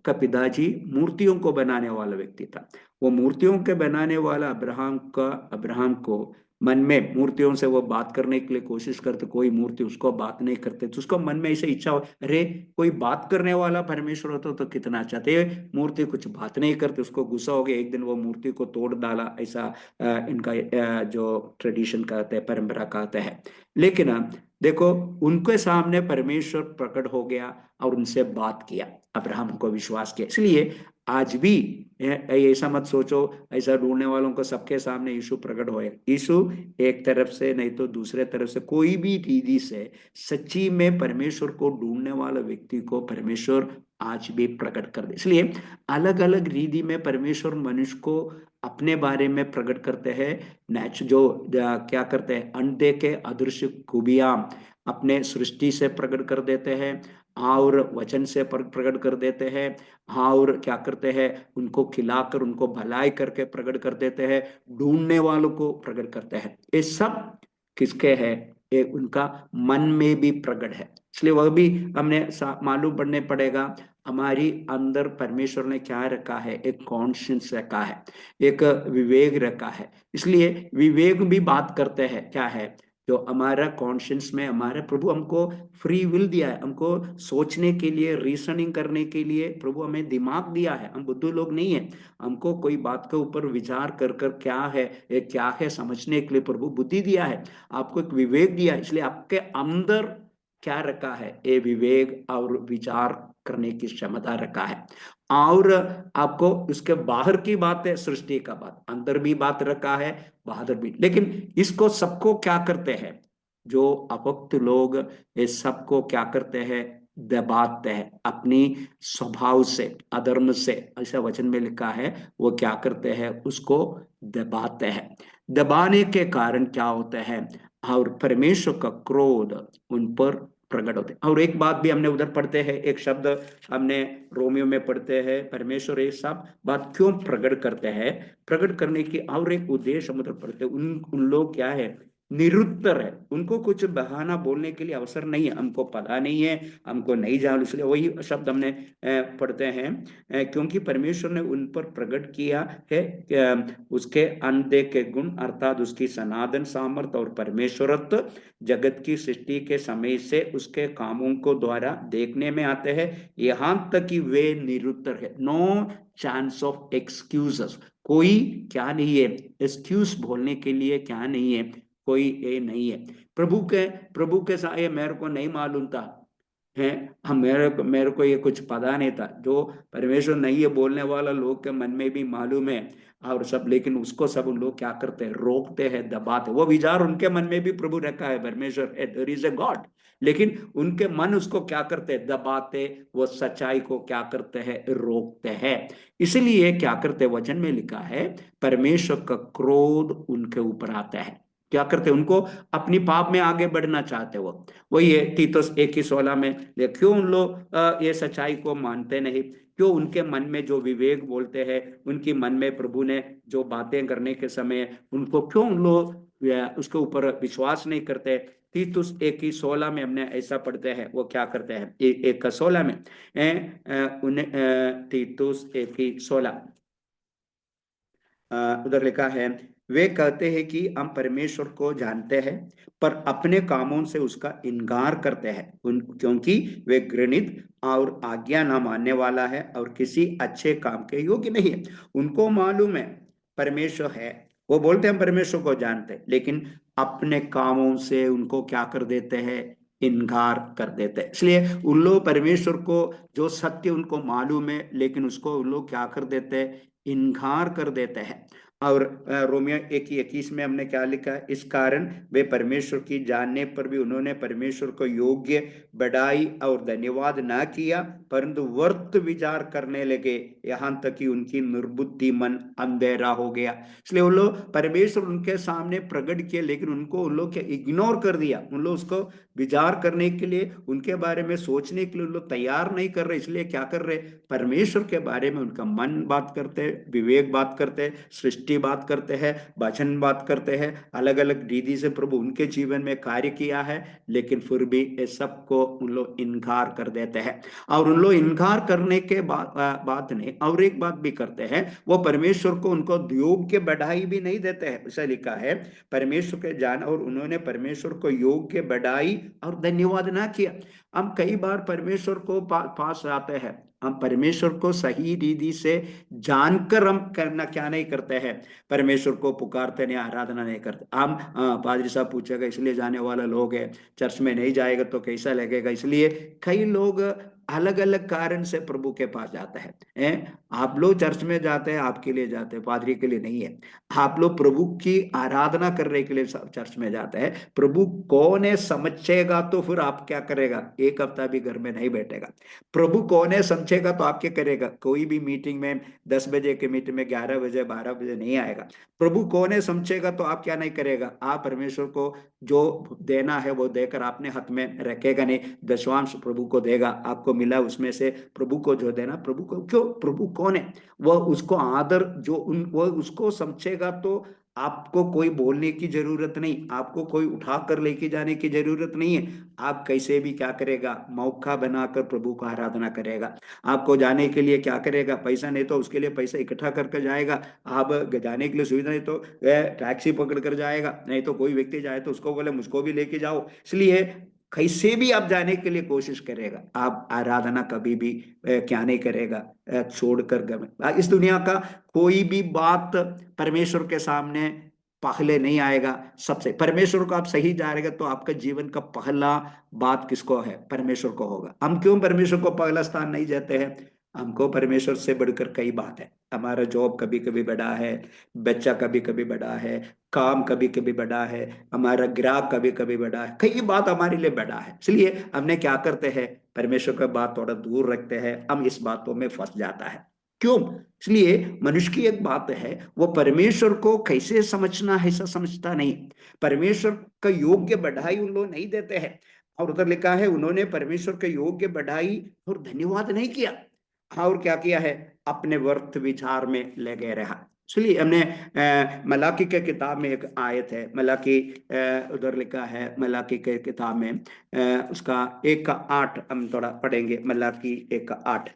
का पिताजी मूर्तियों को बनाने वाला व्यक्ति था। वो मूर्तियों के बनाने वाला अब्राहम को मन में मूर्तियों से वो बात करने के लिए कोशिश करते, कोई मूर्ति उसको बात नहीं करते, तो उसको मन में ऐसे इच्छा हो, अरे कोई बात करने वाला परमेश्वर होता तो कितना अच्छा था, मूर्ति कुछ बात नहीं करते। उसको गुस्सा हो गया, एक दिन वो मूर्ति को तोड़ डाला, ऐसा इनका जो ट्रेडिशन कहते हैं, परंपरा कहते हैं। लेकिन देखो, उनके सामने परमेश्वर प्रकट हो गया और उनसे बात किया, अब्राहम को विश्वास किया। इसलिए आज भी ऐसा मत सोचो, ऐसा ढूंढने वालों को सबके सामने यीशु प्रकट होएगा। यीशु एक तरफ से नहीं तो दूसरे तरफ से, कोई भी रीति से सच्ची में परमेश्वर को ढूंढने वाला व्यक्ति को परमेश्वर आज भी प्रकट कर दे। इसलिए अलग अलग रीति में परमेश्वर मनुष्य को अपने बारे में प्रकट करते हैं। क्या करते हैं, अनदेखे अदृश्य खूबियां अपने सृष्टि से प्रकट कर देते हैं, और वचन से प्रकट कर देते हैं, और क्या करते हैं, उनको खिलाकर उनको भलाई करके प्रकट कर देते हैं, ढूंढने वालों को प्रकट करते हैं। ये सब किसके है, ये उनका मन में भी प्रकट है। इसलिए वह भी हमने मालूम पड़ने पड़ेगा, हमारी अंदर परमेश्वर ने क्या रखा है, एक कॉन्शियस रखा है, एक विवेक रखा है। इसलिए विवेक भी बात करते हैं, क्या है, जो हमारा कॉन्शियस में हमारे प्रभु हमको फ्री विल दिया है, हमको सोचने के लिए, रीजनिंग करने के लिए प्रभु हमें दिमाग दिया है। हम बुद्धू लोग नहीं है, हमको कोई बात के ऊपर विचार कर कर क्या है समझने के लिए प्रभु बुद्धि दिया है, आपको एक विवेक दिया है। इसलिए आपके अंदर क्या रखा है, ये विवेक और विचार करने की क्षमता रखा है। और आपको उसके बाहर की बात है, सृष्टि का बात, अंदर भी बात रखा है, बाहर भी। लेकिन इसको सबको क्या करते हैं, जो अभक्त लोग ये सबको क्या करते हैं, दबाते हैं अपनी स्वभाव से, अधर्म से, ऐसा वचन में लिखा है, वो क्या करते हैं, उसको दबाते हैं। दबाने के कारण क्या होता है, और परमेश्वर का क्रोध उन पर प्रकट होते हैं। और एक बात भी हमने उधर पढ़ते हैं, एक शब्द हमने रोमियो में पढ़ते हैं, परमेश्वर ये सब बात क्यों प्रकट करते हैं, प्रकट करने की और एक उद्देश्य हम उधर पढ़ते हैं। उन लोग क्या है, निरुत्तर है, उनको कुछ बहाना बोलने के लिए अवसर नहीं है, हमको पता नहीं है, हमको नहीं जान, इसलिए वही शब्द हमने पढ़ते हैं, क्योंकि परमेश्वर ने उन पर प्रकट किया है उसके अनदेखे गुण, अर्थात उसकी सनातन सामर्थ और परमेश्वरत्व जगत की सृष्टि के समय से उसके कामों को द्वारा देखने में आते हैं, यहां तक कि वे निरुत्तर है। नो चांस ऑफ एक्सक्यूजेस, कोई क्या नहीं है, एक्सक्यूज बोलने के लिए क्या नहीं है, कोई ये नहीं है। प्रभु के साथ ये मेरे को नहीं मालूम था, है हम, मेरे को ये कुछ पता नहीं था, जो परमेश्वर नहीं है बोलने वाला लोग के मन में भी मालूम है और सब, लेकिन उसको सब उन लोग क्या करते हैं, रोकते हैं, दबाते, वो विचार उनके मन में भी प्रभु रखा है, परमेश्वर देयर इज ए गॉड, लेकिन उनके मन उसको क्या करते हैं, दबाते, वो सच्चाई को क्या करते हैं, रोकते हैं। इसलिए क्या करते, वचन में लिखा है परमेश्वर का क्रोध उनके ऊपर आता है। क्या करते, उनको अपनी पाप में आगे बढ़ना चाहते वही है तीतुस 1:16 में, क्यों उन लोग ये सच्चाई को मानते नहीं, क्यों उनके मन में जो विवेक बोलते हैं, उनकी मन में प्रभु ने जो बातें करने के समय उनको क्यों उन लोग उसके ऊपर विश्वास नहीं करते। तीतुस 1:16 में हमने ऐसा पढ़ते हैं, वो क्या करते हैं, 1:16 में तीतुस 1:16 उधर लिखा है, वे कहते हैं कि हम परमेश्वर को जानते हैं पर अपने कामों से उसका इनकार करते हैं, क्योंकि वे घृणित और आज्ञा न मानने वाला है और किसी अच्छे काम के योग्य नहीं है। उनको मालूम है परमेश्वर है, वो बोलते हैं हम परमेश्वर को जानते हैं, लेकिन अपने कामों से उनको क्या कर देते हैं, इनकार कर देते हैं। इसलिए उन लोग परमेश्वर को जो सत्य उनको मालूम है, लेकिन उसको उन लोग क्या कर देते हैं, इनकार कर देते हैं। और रोमियो 1:21 में हमने क्या लिखा है, इस कारण वे परमेश्वर की जानने पर भी उन्होंने परमेश्वर को योग्य बढ़ाई और धन्यवाद ना किया, परंतु व्यर्थ विचार करने लगे, यहां तक कि उनकी निर्बुद्धि मन अंधेरा हो गया। इसलिए उन लोग परमेश्वर उनके सामने प्रकट किए, लेकिन उनको उन लोग इग्नोर कर दिया, उन लोग उसको विचार करने के लिए, उनके बारे में सोचने के लिए उन लोग तैयार नहीं कर रहे। इसलिए क्या कर रहे, परमेश्वर के बारे में उनका मन बात करते हैं, विवेक बात करते हैं, सृष्टि बात करते हैं, वचन बात करते हैं, अलग अलग रीति से प्रभु उनके जीवन में कार्य किया है, लेकिन फिर भी ये सबको उन लोग इनकार कर देते हैं। और उन लोग इनकार करने के बात नहीं, और एक बात भी करते हैं, वो परमेश्वर को उनको योग्य बढ़ाई भी नहीं देते हैं। ऐसा लिखा है, परमेश्वर के जान और उन्होंने परमेश्वर को योग्य बढ़ाई और धन्यवाद ना किया। हम कई बार परमेश्वर को पास आते हैं, हम परमेश्वर को सही रीति से जानकर हम करना क्या नहीं करते हैं, परमेश्वर को पुकारते नहीं, आराधना नहीं करते। हम पादरी साहब पूछेगा इसलिए जाने वाला लोग है, चर्च में नहीं जाएगा तो कैसा लगेगा, इसलिए कई लोग अलग अलग कारण से प्रभु के पास जाते हैं। आप लोग चर्च में जाते हैं, आपके लिए जाते हैं, पादरी के लिए नहीं है। आप लोग प्रभु की आराधना करने के लिए चर्च में जाते हैं। प्रभु कौन है समझेगा तो फिर आप क्या करेगा, एक हफ्ता भी घर में नहीं बैठेगा। प्रभु कौन है समझेगा तो आप क्या करेगा, कोई भी मीटिंग में 10 बजे के मीटिंग में 11 बजे 12 बजे नहीं आएगा। प्रभु कौन है समझेगा तो आप क्या नहीं करेगा, आप परमेश्वर को जो देना है वो देकर आपने हाथ में रखेगा नहीं, दशवांश प्रभु को देगा, आपको मिला उसमें से प्रभु को जो देना, प्रभु को क्यों, प्रभु कौन है, वह उसको आदर जो वो उसको समझेगा तो आपको कोई बोलने की जरूरत नहीं, आपको कोई उठा कर लेके जाने की जरूरत नहीं है। आप कैसे भी क्या करेगा, मौका बनाकर प्रभु का आराधना करेगा। आपको जाने के लिए क्या करेगा, पैसा नहीं तो उसके लिए पैसा इकट्ठा करके जाएगा। आप जाने के लिए सुविधा नहीं तो टैक्सी पकड़ कर जाएगा, नहीं तो कोई व्यक्ति जाए तो उसको बोले मुझको भी लेके जाओ। इसलिए कैसे भी आप जाने के लिए कोशिश करेगा, आप आराधना कभी भी क्या नहीं करेगा, छोड़कर गए। इस दुनिया का कोई भी बात परमेश्वर के सामने पहले नहीं आएगा। सबसे परमेश्वर को आप सही जा रहे तो आपका जीवन का पहला बात किसको है, परमेश्वर को होगा। हम क्यों परमेश्वर को पहला स्थान नहीं देते हैं, हमको परमेश्वर से बढ़कर कई बात है। हमारा जॉब कभी कभी बड़ा है, बच्चा कभी कभी बड़ा है, काम कभी कभी बड़ा है, हमारा ग्राहक कभी कभी बड़ा है, कई बात हमारे लिए बड़ा है। इसलिए हमने क्या करते हैं, परमेश्वर का बात थोड़ा दूर रखते हैं, हम इस बातों में फंस जाता है। क्यों, इसलिए मनुष्य की एक बात है, वो परमेश्वर को कैसे समझना है ऐसा समझता नहीं, परमेश्वर का योग्य बढ़ाई उन लोग नहीं देते हैं। और उधर लिखा है उन्होंने परमेश्वर के योग्य बढ़ाई और धन्यवाद नहीं किया। और क्या किया है, अपने व्यर्थ विचार में लगे रहा। इसलिए हमने मलाकी के किताब में एक आयत है, मलाकी उधर लिखा है, मलाकी के किताब में उसका 1:8 हम थोड़ा पढ़ेंगे। मलाकी 1:8।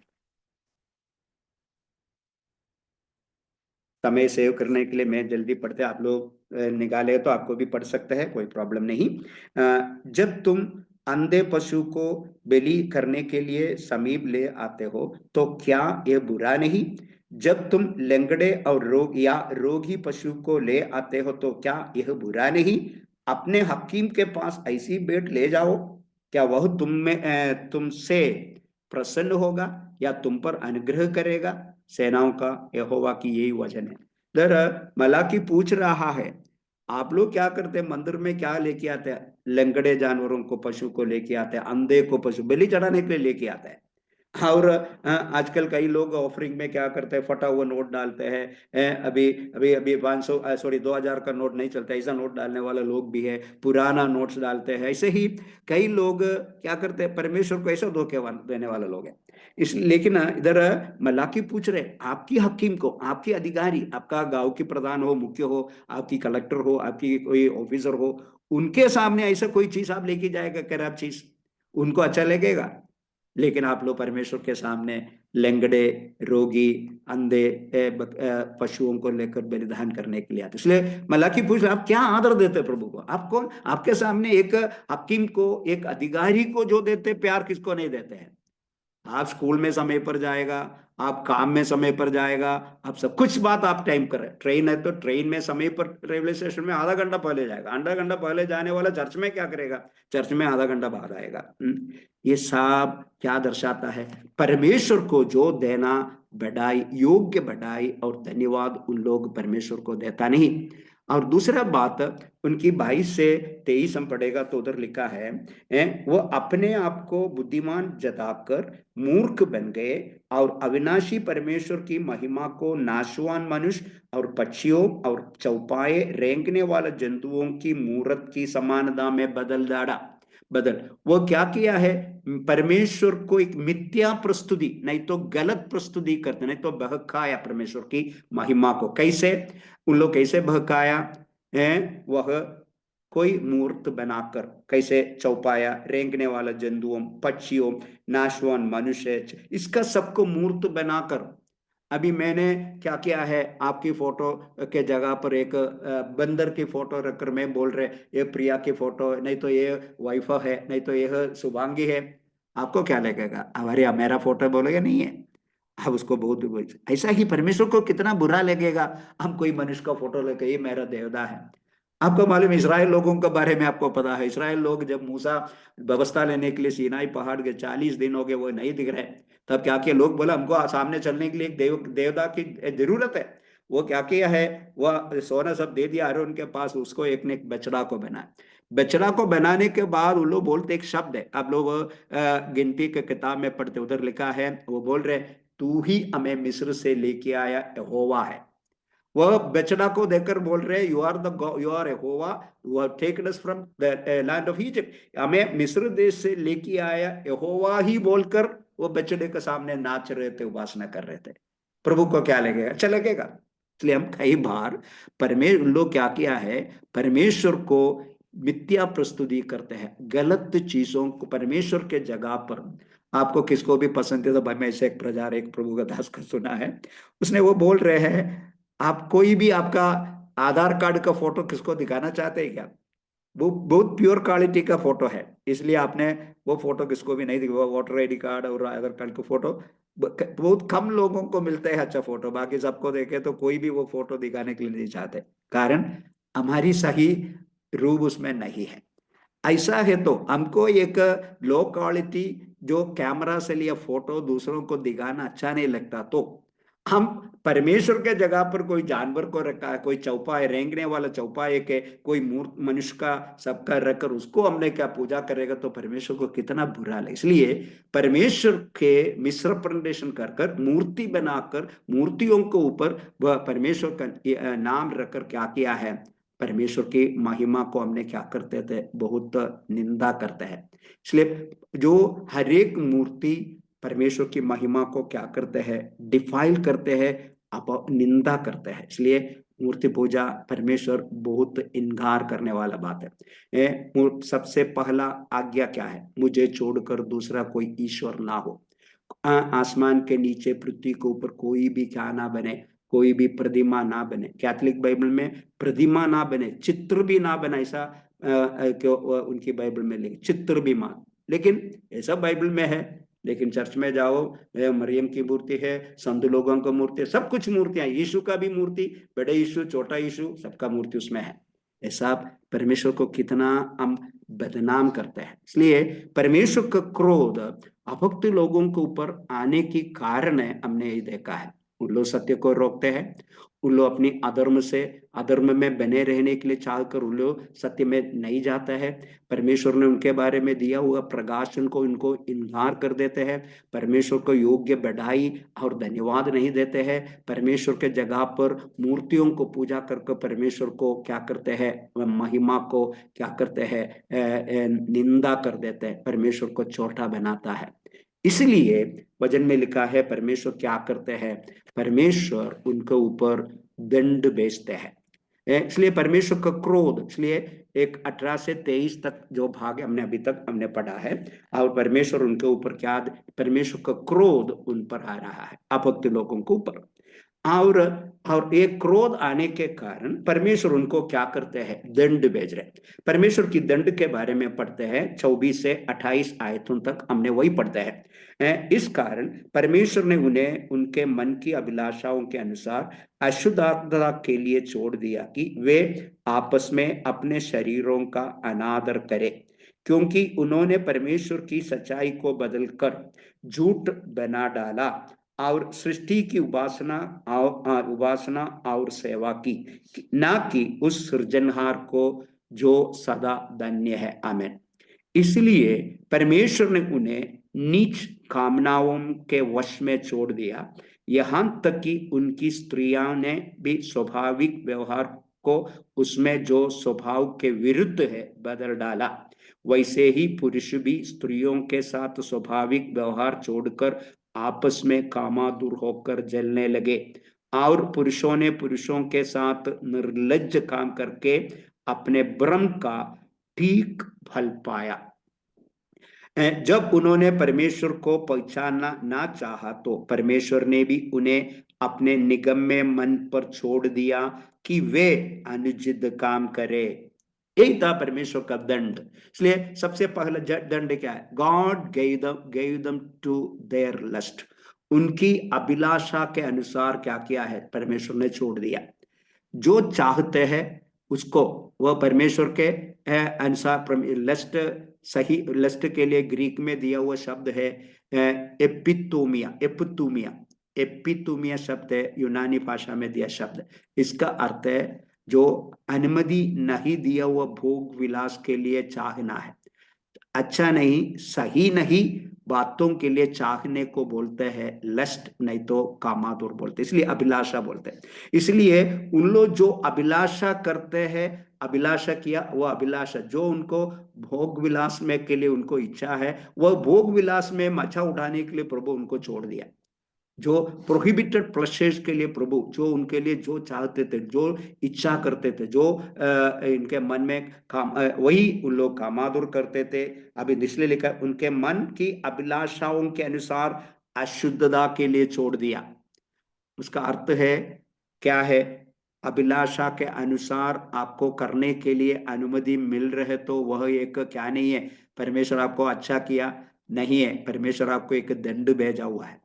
समय सेव करने के लिए मैं जल्दी पढ़ते, आप लोग निकाले तो आपको भी पढ़ सकते हैं, कोई प्रॉब्लम नहीं। जब तुम अंधे पशु को बलि करने के लिए समीप ले आते हो तो क्या यह बुरा नहीं? जब तुम लंगड़े और रोगी पशु को ले आते हो तो क्या यह बुरा नहीं? अपने हकीम के पास ऐसी भेंट ले जाओ, क्या वह तुमसे प्रसन्न होगा या तुम पर अनुग्रह करेगा? सेनाओं का यहोवा की यही वचन है। दर मलाकी पूछ रहा है, आप लोग क्या करते हैं, मंदिर में क्या लेके आते हैं? लंगड़े जानवरों को, पशु को लेके आते हैं, अंधे को पशु बलि चढ़ाने के लिए लेके आते हैं। और आजकल कई लोग ऑफरिंग में क्या करते हैं, फटा हुआ नोट डालते हैं। अभी अभी अभी 500 सॉरी 2000 का नोट नहीं चलता, ऐसा नोट डालने वाले लोग भी है, पुराना नोट्स डालते हैं। ऐसे ही कई लोग क्या करते हैं, परमेश्वर को ऐसा धोखे देने वाले लोग हैं। इस लेकिन इधर मलाकी पूछ रहे, आपकी हकीम को, आपकी अधिकारी, आपका गांव की प्रधान हो, मुख्य हो, आपकी कलेक्टर हो, आपकी कोई ऑफिसर हो, उनके सामने ऐसा कोई चीज आप लेके जाएगा, खराब चीज, उनको अच्छा लगेगा? लेकिन आप लोग परमेश्वर के सामने लंगड़े, रोगी, अंधे पशुओं को लेकर बलिदान करने के लिए आते। इसलिए मलाकी पूछ रहे, आप क्या आदर देते प्रभु को? आप कौन? आपके सामने एक हकीम को, एक अधिकारी को जो देते प्यार, किसको नहीं देते हैं? आप स्कूल में समय पर जाएगा, आप काम में समय पर जाएगा, आप सब कुछ बात आप टाइम कर रहे हैं। ट्रेन है तो ट्रेन में समय पर, रेलवे स्टेशन में आधा घंटा पहले जाएगा, आधा घंटा पहले जाने वाला चर्च में क्या करेगा? चर्च में आधा घंटा बाद आएगा। ये सब क्या दर्शाता है? परमेश्वर को जो देना, बढ़ाई, योग्य बढ़ाई और धन्यवाद उन लोग परमेश्वर को देता नहीं। और दूसरा बात, उनकी 22 से 23 हम पढ़ेगा तो उधर लिखा है, वो अपने आप को बुद्धिमान जताकर मूर्ख बन गए और अविनाशी परमेश्वर की महिमा को नाशवान मनुष्य और पक्षियों और चौपाए रेंगने वाले जंतुओं की मूर्त की समानता में बदल वो क्या किया है, परमेश्वर को एक मिथ्या प्रस्तुति, नहीं तो गलत प्रस्तुति करते, नहीं तो बहकाया परमेश्वर की महिमा को। कैसे? उन लोग कैसे बहकाया है? वह कोई मूर्त बनाकर, कैसे? चौपाया, रेंगने वाला जंतुओं, पक्षियों, नाशवान मनुष्य, इसका सबको मूर्त बनाकर। अभी मैंने क्या किया है, आपकी फोटो के जगह पर एक बंदर की फोटो रखकर मैं बोल रहे ये प्रिया की फोटो, नहीं तो ये वाइफा है, नहीं तो यह शुभांगी है, आपको क्या लगेगा? अरे मेरा फोटो बोलेगा नहीं है, अब उसको बहुत ऐसा ही परमेश्वर को कितना बुरा लगेगा हम कोई मनुष्य का फोटो लेके ये मेरा देवता है। आपको मालूम, इसराइल लोगों के बारे में आपको पता है, इसराइल लोग जब मूसा व्यवस्था लेने के लिए सीनाई पहाड़ के 40 दिन हो गए, वो नहीं दिख रहे, तब क्या किया, लोग बोला हमको सामने चलने के लिए एक देवता की जरूरत है। वो क्या किया है, वह सोना सब दे दिया आरोन के पास, उसको एक ने एक बछड़ा को बनाया। बछड़ा को बनाने के बाद वो लोग बोलते, एक शब्द है, आप लोग गिनती के किताब में पढ़ते, उधर लिखा है, वो बोल रहे तू ही हमें मिस्र से लेके आया यहोवा है। वह बछड़ा को देखकर बोल रहे you are Jehovah, you have taken us from the land of Egypt, हमें मिस्र देश से लेके आया यहोवा ही बोलकर वो बछड़े के सामने नाच रहे थे, उपासना कर रहे थे। प्रभु को क्या लगेगा? अच्छा लगेगा। इसलिए हम कई बार परमेश्वर लोग क्या किया है, परमेश्वर को मिथ्या प्रस्तुति करते हैं, गलत चीजों को परमेश्वर के जगह पर। आपको किसको भी पसंद है तो भाई, मैं ऐसे एक प्रचार, एक प्रभु का दास का सुना है, उसने वो बोल रहे हैं, आप कोई भी आपका आधार कार्ड का फोटो किसको दिखाना चाहते हैं क्या? वो बहुत प्योर क्वालिटी का फोटो है, इसलिए आपने वो फोटो किसको भी नहीं दिखा, वोटर आईडी कार्ड और आधार कार्ड का फोटो बहुत कम लोगों को मिलता है अच्छा फोटो, बाकी सबको देखे तो कोई भी वो फोटो दिखाने के लिए नहीं चाहते, कारण हमारी सही रूप उसमें नहीं है। ऐसा है तो हमको एक लो क्वालिटी जो कैमरा से लिया फोटो दूसरों को दिखाना अच्छा नहीं लगता, तो हम परमेश्वर के जगह पर कोई जानवर को रखा है, कोई चौपाए, रेंगने वाला चौपाए के कोई मूर्त मनुष्य का सबका रखकर उसको हमने क्या पूजा करेगा, तो परमेश्वर को कितना बुरा लगे। इसलिए परमेश्वर के मिसरिप्रेजेंटेशन कर मूर्ति बनाकर मूर्तियों के ऊपर वह परमेश्वर का नाम रखकर क्या किया है, परमेश्वर की महिमा को हमने क्या करते थे, बहुत निंदा करते हैं। इसलिए जो हर एक मूर्ति परमेश्वर की महिमा को क्या करते हैं, डिफाइल करते हैं, आप निंदा करते हैं। इसलिए मूर्ति पूजा परमेश्वर बहुत इनकार करने वाला बात है। सबसे पहला आज्ञा क्या है, मुझे छोड़कर दूसरा कोई ईश्वर ना हो। आसमान के नीचे पृथ्वी के ऊपर कोई भी क्या ना बने, कोई भी प्रतिमा ना बने। कैथोलिक बाइबल में प्रतिमा ना बने, चित्र भी ना बने, ऐसा उनकी बाइबल में लिखे, चित्र भी मान। लेकिन ऐसा बाइबल में है, लेकिन चर्च में जाओ, मरियम की मूर्ति है, संत लोगों की मूर्ति है, सब कुछ मूर्तियां, यीशु का भी मूर्ति, बड़े यीशु छोटा यीशु सबका मूर्ति उसमें है। ऐसा परमेश्वर को कितना हम बदनाम करते हैं। इसलिए परमेश्वर का क्रोध अभक्त लोगों के ऊपर आने की कारण है, हमने ये देखा है, उन लोग सत्य को रोकते हैं, उन लोग अपनी अधर्म में बने रहने के लिए चाहकर उन लोग सत्य में नहीं जाता है। परमेश्वर ने उनके बारे में दिया हुआ प्रकाशन को उनको इनकार कर देते हैं। परमेश्वर को योग्य बढ़ाई और धन्यवाद नहीं देते हैं। परमेश्वर के जगह पर मूर्तियों को पूजा करके परमेश्वर को क्या करते हैं, महिमा को क्या करते हैं, निंदा कर देते हैं, परमेश्वर को छोटा बनाता है। इसलिए वचन में लिखा है परमेश्वर क्या करते हैं, परमेश्वर उनके ऊपर दंड भेजते हैं। इसलिए परमेश्वर का क्रोध, इसलिए एक 18 से 23 तक जो भाग हमने अभी तक हमने पढ़ा है, और परमेश्वर उनके ऊपर क्या, परमेश्वर का क्रोध उन पर आ रहा है, अभक्त लोगों के ऊपर। और एक क्रोध आने के कारण परमेश्वर उनको क्या करते हैं, दंड भेज रहे। परमेश्वर की दंड के बारे में पढ़ते हैं 24 से 28 आयतों तक, हमने वही पढ़ते हैं। इस कारण परमेश्वर ने उन्हें उनके मन की अभिलाषाओं के अनुसार अशुद्धता के लिए छोड़ दिया कि वे आपस में अपने शरीरों का अनादर करें, क्योंकि उन्होंने परमेश्वर की सच्चाई को बदलकर झूठ बना डाला और सृष्टि की उपासना और सेवा की, ना कि उस सृजनहार को जो सदा धन्य है। आमीन। इसलिए परमेश्वर ने उन्हें नीच कामनाओं के वश में छोड़ दिया, यहां तक कि उनकी स्त्रियों ने भी स्वाभाविक व्यवहार को उसमें जो स्वभाव के विरुद्ध है बदल डाला। वैसे ही पुरुष भी स्त्रियों के साथ स्वाभाविक व्यवहार छोड़कर आपस में कामातुर होकर जलने लगे, और पुरुषों ने पुरुषों के साथ निर्लज्ज काम करके अपने भ्रम का ठीक फल पाया। जब उन्होंने परमेश्वर को पहचानना ना चाहा तो परमेश्वर ने भी उन्हें अपने निगम्य मन पर छोड़ दिया कि वे अनुचित काम करे। यही था परमेश्वर का दंड। इसलिए सबसे पहला दंड क्या है, God gave them to their lust, उनकी अभिलाषा के अनुसार क्या किया है, परमेश्वर ने छोड़ दिया। जो चाहते हैं उसको वह परमेश्वर के अनुसार, लस्ट सही, लस्ट के लिए ग्रीक में दिया हुआ शब्द है एपितुमिया शब्द है, यूनानी भाषा में दिया शब्द। इसका अर्थ है जो अनुमति नहीं दिया हुआ भोग विलास के लिए चाहना है, अच्छा नहीं, सही नहीं बातों के लिए चाहने को बोलते हैं लस्ट, नहीं तो कामातुर बोलते, इसलिए अभिलाषा बोलते हैं। इसलिए उन लोग जो अभिलाषा करते हैं, अभिलाषा किया, वह अभिलाषा जो उनको भोग विलास में के लिए उनको इच्छा है, वह भोग विलास में मजा उठाने के लिए प्रभु उनको छोड़ दिया। जो प्रोहिबिटेड प्लेसेस के लिए प्रभु, जो उनके लिए जो चाहते थे, जो इच्छा करते थे, जो इनके मन में काम, वही उन लोग कामातुर करते थे। अभी इसलिए लिखा उनके मन की अभिलाषाओं के अनुसार अशुद्धता के लिए छोड़ दिया। उसका अर्थ है क्या है, अभिलाषा के अनुसार आपको करने के लिए अनुमति मिल रहे तो वह एक क्या नहीं है, परमेश्वर आपको अच्छा किया नहीं है, परमेश्वर आपको एक दंड भेजा हुआ है।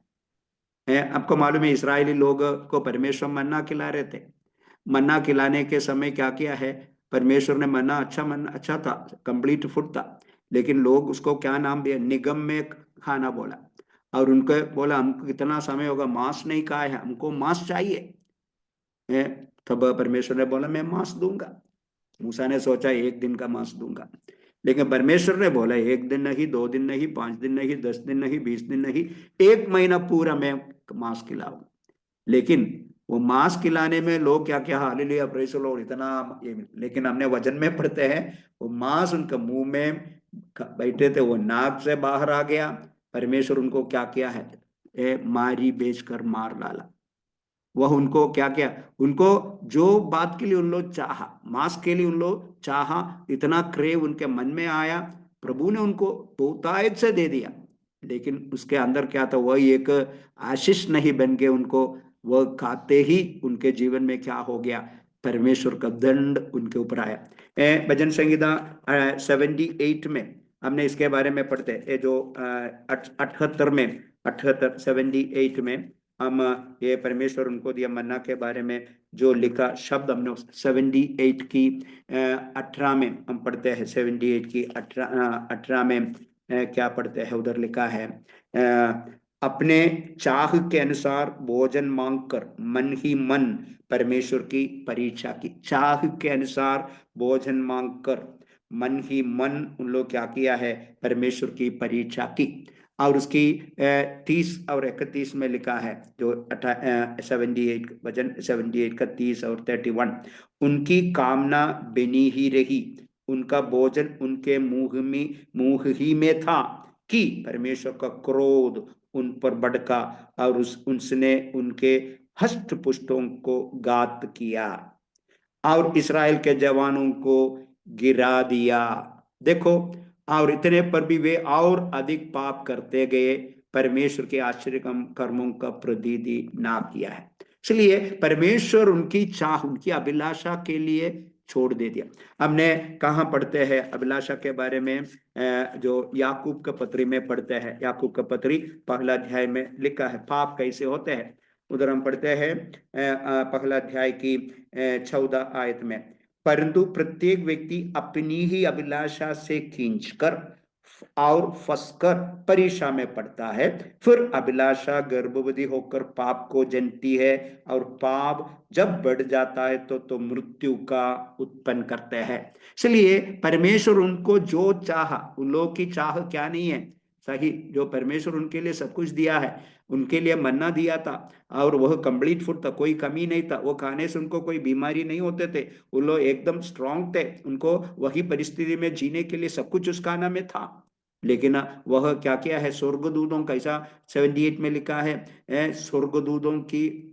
आपको मालूम है इस्राएली लोग को परमेश्वर मन्ना खिला रहे थे। मन्ना खिलाने के समय क्या किया है, परमेश्वर ने मन्ना अच्छा था, कंप्लीट फूड था, लेकिन लोग उसको क्या नाम दिया, निगम में खाना बोला। और उनको बोला हमको कितना समय होगा मांस नहीं खाया है, हमको मांस चाहिए। तब परमेश्वर ने बोला मैं मांस दूंगा। मूसा ने सोचा 1 दिन का मांस दूंगा, लेकिन परमेश्वर ने बोला 1 दिन नहीं, 2 दिन नहीं, 5 दिन नहीं, 10 दिन नहीं, 20 दिन नहीं, 1 महीना पूरा मैं मांस खिलाऊं। लेकिन वो मांस खिलाने में लोग क्या क्या हालेलुया प्रेज़ द लॉर्ड इतना लेकिन हमने वचन में पढ़ते हैं वो मांस उनके मुंह में बैठे थे, वो नाक से बाहर आ गया। परमेश्वर उनको क्या किया है, मारी बेच कर मार डाला। वह उनको क्या किया, उनको जो बात के लिए उन लोग चाहा, मांस के लिए उन लोग चाहा, इतना क्रेव उनके मन में आया, प्रभु ने उनको बहुतायत से दे दिया। लेकिन उसके अंदर क्या था, वह एक आशीष नहीं बन के उनको, वह खाते ही उनके जीवन में क्या हो गया, परमेश्वर का दंड उनके ऊपर आया। भजन संहिता 78 में हमने इसके बारे में पढ़ते हैं, जो 78 में, 78 में हम ये परमेश्वर उनको दिया मन्ना के बारे में जो लिखा शब्द हमने 78 की 18 में हम पढ़ते हैं। 78 की 18 में क्या पढ़ते हैं, उधर लिखा है अपने चाह के अनुसार भोजन मांगकर मन ही मन परमेश्वर की परीक्षा की। चाह के अनुसार भोजन मांगकर मन ही मन उन लोग क्या किया है, परमेश्वर की परीक्षा की। और उसकी 30 और 31 में लिखा है, जो 78 वचन 78 का 30 और 31, उनकी कामना बनी ही रही, उनका भोजन उनके मुंह ही में था कि परमेश्वर का क्रोध उन पर भड़का और उसने उनके हष्ट पुष्टों को घात किया और इसराइल के जवानों को गिरा दिया। देखो, और इतने पर भी वे और अधिक पाप करते गए, परमेश्वर के आश्चर्य कर्मों का प्रतिनिधि ना किया है। इसलिए परमेश्वर उनकी चाह, उनकी अभिलाषा के लिए छोड़ दे दिया। हमने कहाँ पढ़ते हैं अभिलाषा के बारे में, जो याकूब का पत्री में पढ़ते हैं। याकूब का पत्री पहला अध्याय में लिखा है पाप कैसे होते हैं। उधर हम पढ़ते हैं पहला अध्याय की 14 आयत में, परंतु प्रत्येक व्यक्ति अपनी ही अभिलाषा से खींचकर और फंसकर परीक्षा में पड़ता है, फिर अभिलाषा गर्भवती होकर पाप को जनती है और पाप जब बढ़ जाता है तो मृत्यु का उत्पन्न करते हैं। इसलिए परमेश्वर उनको जो चाहा, उन लोगों की चाह क्या नहीं है, सही, जो परमेश्वर उनके लिए सब कुछ दिया है, उनके लिए मन्ना दिया था और वह कंप्लीट फूड था, कोई कमी नहीं था, वो खाने से उनको कोई बीमारी नहीं होते थे, वो लोग एकदम स्ट्रांग थे, उनको वही परिस्थिति में जीने के लिए सब कुछ उस खाना में था। लेकिन वह क्या किया है, स्वर्गदूतों का, ऐसा 78 में लिखा है, स्वर्गदूतों की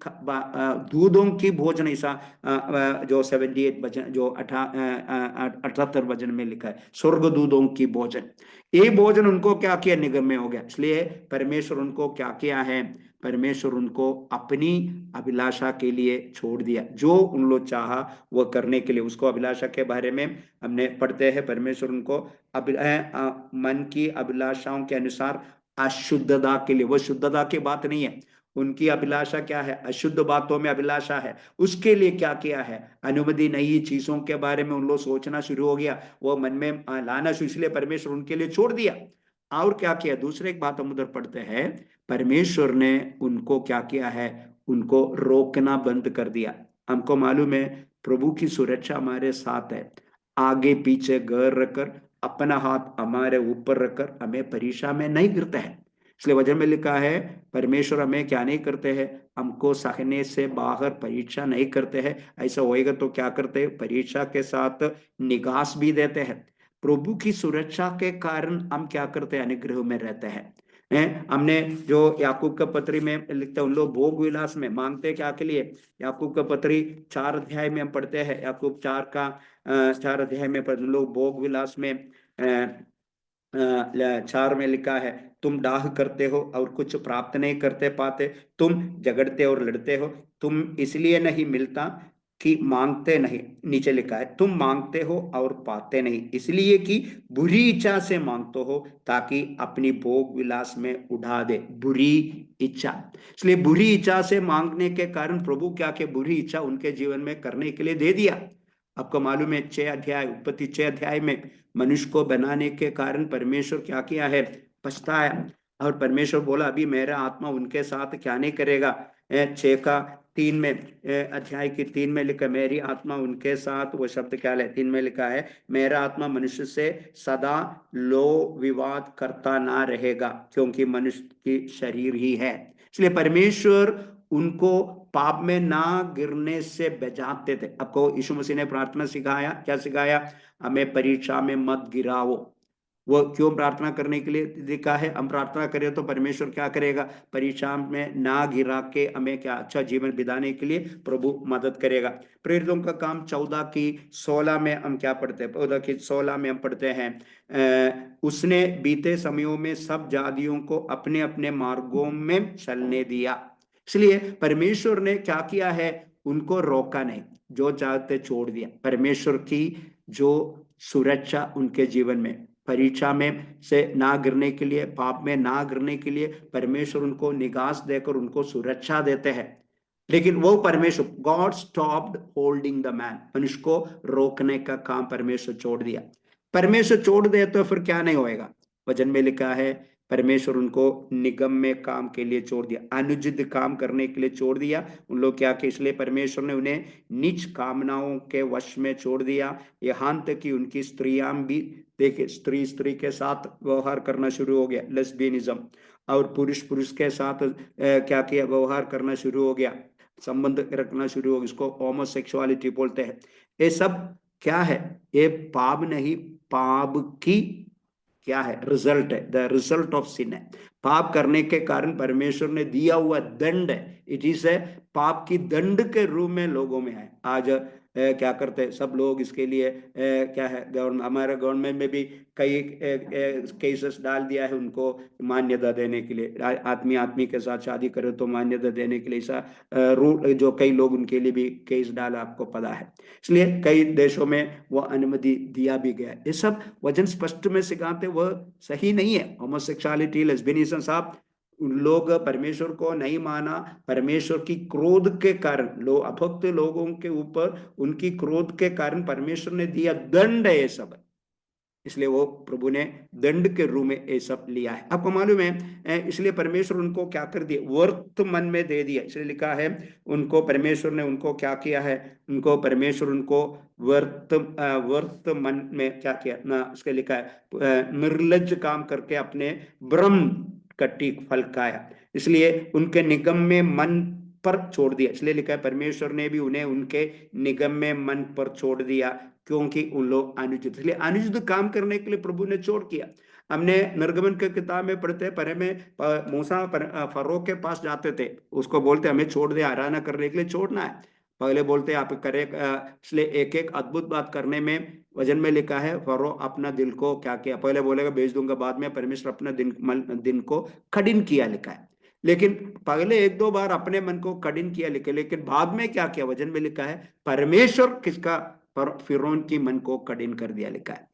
दूतों की भोजन, ऐसा जो 78 वचन, जो 78 वचन में लिखा है, स्वर्गदूतों की भोजन, ये भोजन उनको क्या किया, निगम्य हो गया। इसलिए परमेश्वर उनको क्या किया है, परमेश्वर उनको अपनी अभिलाषा के लिए छोड़ दिया, जो उन लोग चाहा वह करने के लिए। उसको अभिलाषा के बारे में हमने पढ़ते हैं, परमेश्वर उनको मन की अभिलाषाओं के अनुसार अशुद्धता के लिए, वह शुद्धता की बात नहीं है, उनकी अभिलाषा क्या है, अशुद्ध बातों में अभिलाषा है, उसके लिए क्या किया है, अनुमति नई चीजों के बारे में उन लोग सोचना शुरू हो गया, वो मन में लाना शुरू, इसलिए परमेश्वर उनके लिए छोड़ दिया। और क्या किया, दूसरे एक बात हम उधर पढ़ते हैं, परमेश्वर ने उनको क्या किया है, उनको रोकना बंद कर दिया। हमको मालूम है प्रभु की सुरक्षा हमारे साथ है, आगे पीछे घर रखकर, अपना हाथ हमारे ऊपर रखकर हमें परीक्षा में नहीं गिरता है। इसलिए वचन में लिखा है परमेश्वर हमें क्या नहीं करते हैं, हमको सहने से बाहर परीक्षा नहीं करते हैं। ऐसा होएगा तो क्या करते हैं, परीक्षा के साथ निगास भी देते हैं। प्रभु की सुरक्षा के कारण हम क्या करते हैं, अनुग्रह में रहते हैं। हमने जो याकूब का पत्री में लिखते हैं, उन लोग भोग विलास में मांगते क्या के लिए, याकूब का पत्री 4 अध्याय में हम पढ़ते हैं, याकूब 4 अध्याय में पढ़ते लोग भोग विलास में 4 में लिखा है, तुम डाह करते हो और कुछ प्राप्त नहीं करते पाते, तुम झगड़ते और लड़ते हो, तुम इसलिए नहीं मिलता कि मांगते नहीं, नीचे लिखा है तुम मांगते हो और पाते नहीं, इसलिए कि बुरी इच्छा से मांगते हो ताकि अपनी भोग विलास में उड़ा दे। बुरी इच्छा, इसलिए बुरी इच्छा से मांगने के कारण प्रभु क्या के बुरी इच्छा उनके जीवन में करने के लिए दे दिया। आपको मालूम है 6 अध्याय, उत्पत्ति 6 अध्याय में मनुष्य को बनाने के कारण परमेश्वर क्या किया है, पछताया, और परमेश्वर बोला अभी मेरा आत्मा उनके साथ क्या नहीं करेगा। 6 का 3 में, अध्याय की 3 में लिखा, मेरी आत्मा उनके साथ, वो शब्द क्या है 3 में लिखा है, मेरा आत्मा मनुष्य से सदा लो विवाद करता ना रहेगा क्योंकि मनुष्य की शरीर ही है। इसलिए परमेश्वर उनको पाप में ना गिरने से बचाते थे। आपको यीशु मसीह ने प्रार्थना सिखाया, क्या सिखाया? हमें परीक्षा में मत गिराओ। वो क्यों प्रार्थना करने के लिए लिखा है? हम प्रार्थना करें तो परमेश्वर क्या करेगा? परीक्षा में ना गिरा के हमें क्या अच्छा जीवन बिताने के लिए प्रभु मदद करेगा। प्रेरितों का काम 14:16 में हम क्या पढ़ते हैं? 14:16 में हम पढ़ते हैं, उसने बीते समयों में सब जातियों को अपने अपने मार्गों में चलने दिया। इसलिए परमेश्वर ने क्या किया है? उनको रोका नहीं, जो चाहते छोड़ दिया। परमेश्वर की जो सुरक्षा उनके जीवन में, परीक्षा में से ना गिरने के लिए, पाप में ना गिरने के लिए परमेश्वर उनको निगास देकर उनको सुरक्षा देते हैं। लेकिन वो परमेश्वर, God stopped holding the man, मनुष्य को रोकने का काम परमेश्वर छोड़ दिया। परमेश्वर छोड़ दे तो फिर क्या नहीं होएगा? वचन में लिखा है परमेश्वर उनको निगम में काम के लिए छोड़ दिया, अनुचित काम करने के लिए छोड़ दिया। उन लोग क्या कि इसलिए परमेश्वर ने उन्हें नीच कामनाओं के वश में छोड़ दिया। यहाँ तक कि उनकी स्त्रियां भी, देखिए, स्त्री स्त्री के साथ व्यवहार करना शुरू हो गया, लेस्बियनिज्म, और पुरुष पुरुष के साथ क्या किया? व्यवहार करना शुरू हो गया, संबंध रखना शुरू हो गया। इसको होमोसेक्सुअलिटी बोलते हैं। ये सब क्या है? ये पाप नहीं, पाप की क्या है? रिजल्ट है, द रिजल्ट ऑफ सिन है। पाप करने के कारण परमेश्वर ने दिया हुआ दंड है। इट इज है, पाप की दंड के रूप में लोगों में है। आज क्या करते हैं सब लोग इसके लिए, क्या है, गवर्नमेंट, हमारे गवर्नमेंट में भी कई केसेस डाल दिया है उनको मान्यता देने के लिए। आदमी आदमी के साथ शादी करे तो मान्यता देने के लिए ऐसा रूल, जो कई लोग उनके लिए भी केस डाला, आपको पता है। इसलिए कई देशों में वो अनुमति दिया भी गया। ये सब वचन स्पष्ट में सिखाते वह सही नहीं है। होमोसेक्सुअलिटी, लेस्बियनिज्म, साहब, उन लोग परमेश्वर को नहीं माना। परमेश्वर की क्रोध के कारण, लोग अभक्त लोगों के ऊपर उनकी क्रोध के कारण परमेश्वर ने दिया दंड है ये सब। इसलिए वो प्रभु ने दंड के रूप में ये सब लिया है। आपको मालूम है, इसलिए परमेश्वर उनको क्या कर दिया? वर्तमान में दे दिया। इसलिए लिखा है उनको परमेश्वर ने उनको क्या किया है? उनको परमेश्वर उनको वर्तमान में क्या किया ना? उसके लिखा है निर्लज काम करके अपने ब्रह्म कट्टी फल खाया, इसलिए उनके निगम में मन पर छोड़ दिया। इसलिए लिखा है परमेश्वर ने भी उन्हें उनके निगम में मन पर छोड़ दिया, क्योंकि उन लोग अनुचित, इसलिए अनुचित काम करने के लिए प्रभु ने छोड़ किया। हमने निर्गमन के किताब में पढ़ते, पहले में मूसा फरो के पास जाते थे, उसको बोलते हमें छोड़ दे, आराधना करने के लिए छोड़ना है। पहले बोलते आप करे, इसलिए एक एक अद्भुत बात करने में वचन में लिखा है फरो अपना दिल को क्या किया? पहले बोलेगा भेज दूंगा, बाद में परमेश्वर अपना दिन को कठिन किया, लिखा है। लेकिन पहले एक दो बार अपने मन को कठिन किया लिखे, लेकिन बाद में क्या किया? वचन में लिखा है परमेश्वर किसका? फिरौन की मन को कठिन कर दिया, लिखा है।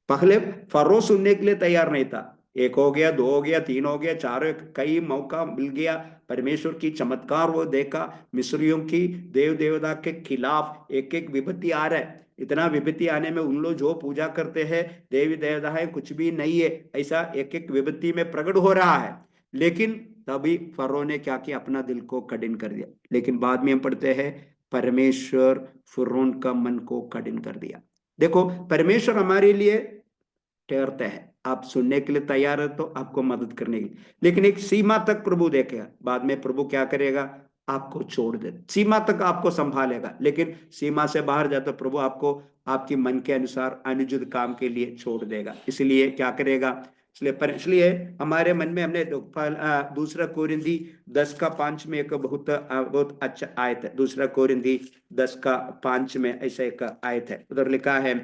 पहले फरो सुनने के लिए तैयार नहीं था। एक हो गया, दो हो गया, तीन हो गया, चार, कई मौका मिल गया। परमेश्वर की चमत्कार वो देखा, मिस्रियों की देव देवता के खिलाफ एक एक विपत्ति आ रहा है। इतना विपत्ति आने में उन लोग जो पूजा करते हैं देवी देवता है कुछ भी नहीं है, ऐसा एक एक विपत्ति में प्रकट हो रहा है। लेकिन तभी फरो ने क्या किया? अपना दिल को कठिन कर दिया। लेकिन बाद में हम पढ़ते हैं परमेश्वर फिरौन का मन को कठिन कर दिया। देखो, परमेश्वर हमारे लिए ठहरते हैं, आप सुनने के लिए तैयार है तो आपको मदद करने के लिए, लेकिन एक सीमा तक प्रभु देखेगा। बाद में प्रभु क्या करेगा? आपको छोड़ दे, सीमा तक आपको संभालेगा, लेकिन सीमा से बाहर जाता प्रभु आपको आपकी मन के अनुसार अनुचित काम के लिए छोड़ देगा। इसलिए क्या करेगा? इसलिए हमारे मन में हमने दूसरा कोरिंथी 10:5 में एक बहुत अच्छा आयत है। दूसरा कोरिंथी 10:5 में ऐसा एक आयत है, उधर लिखा है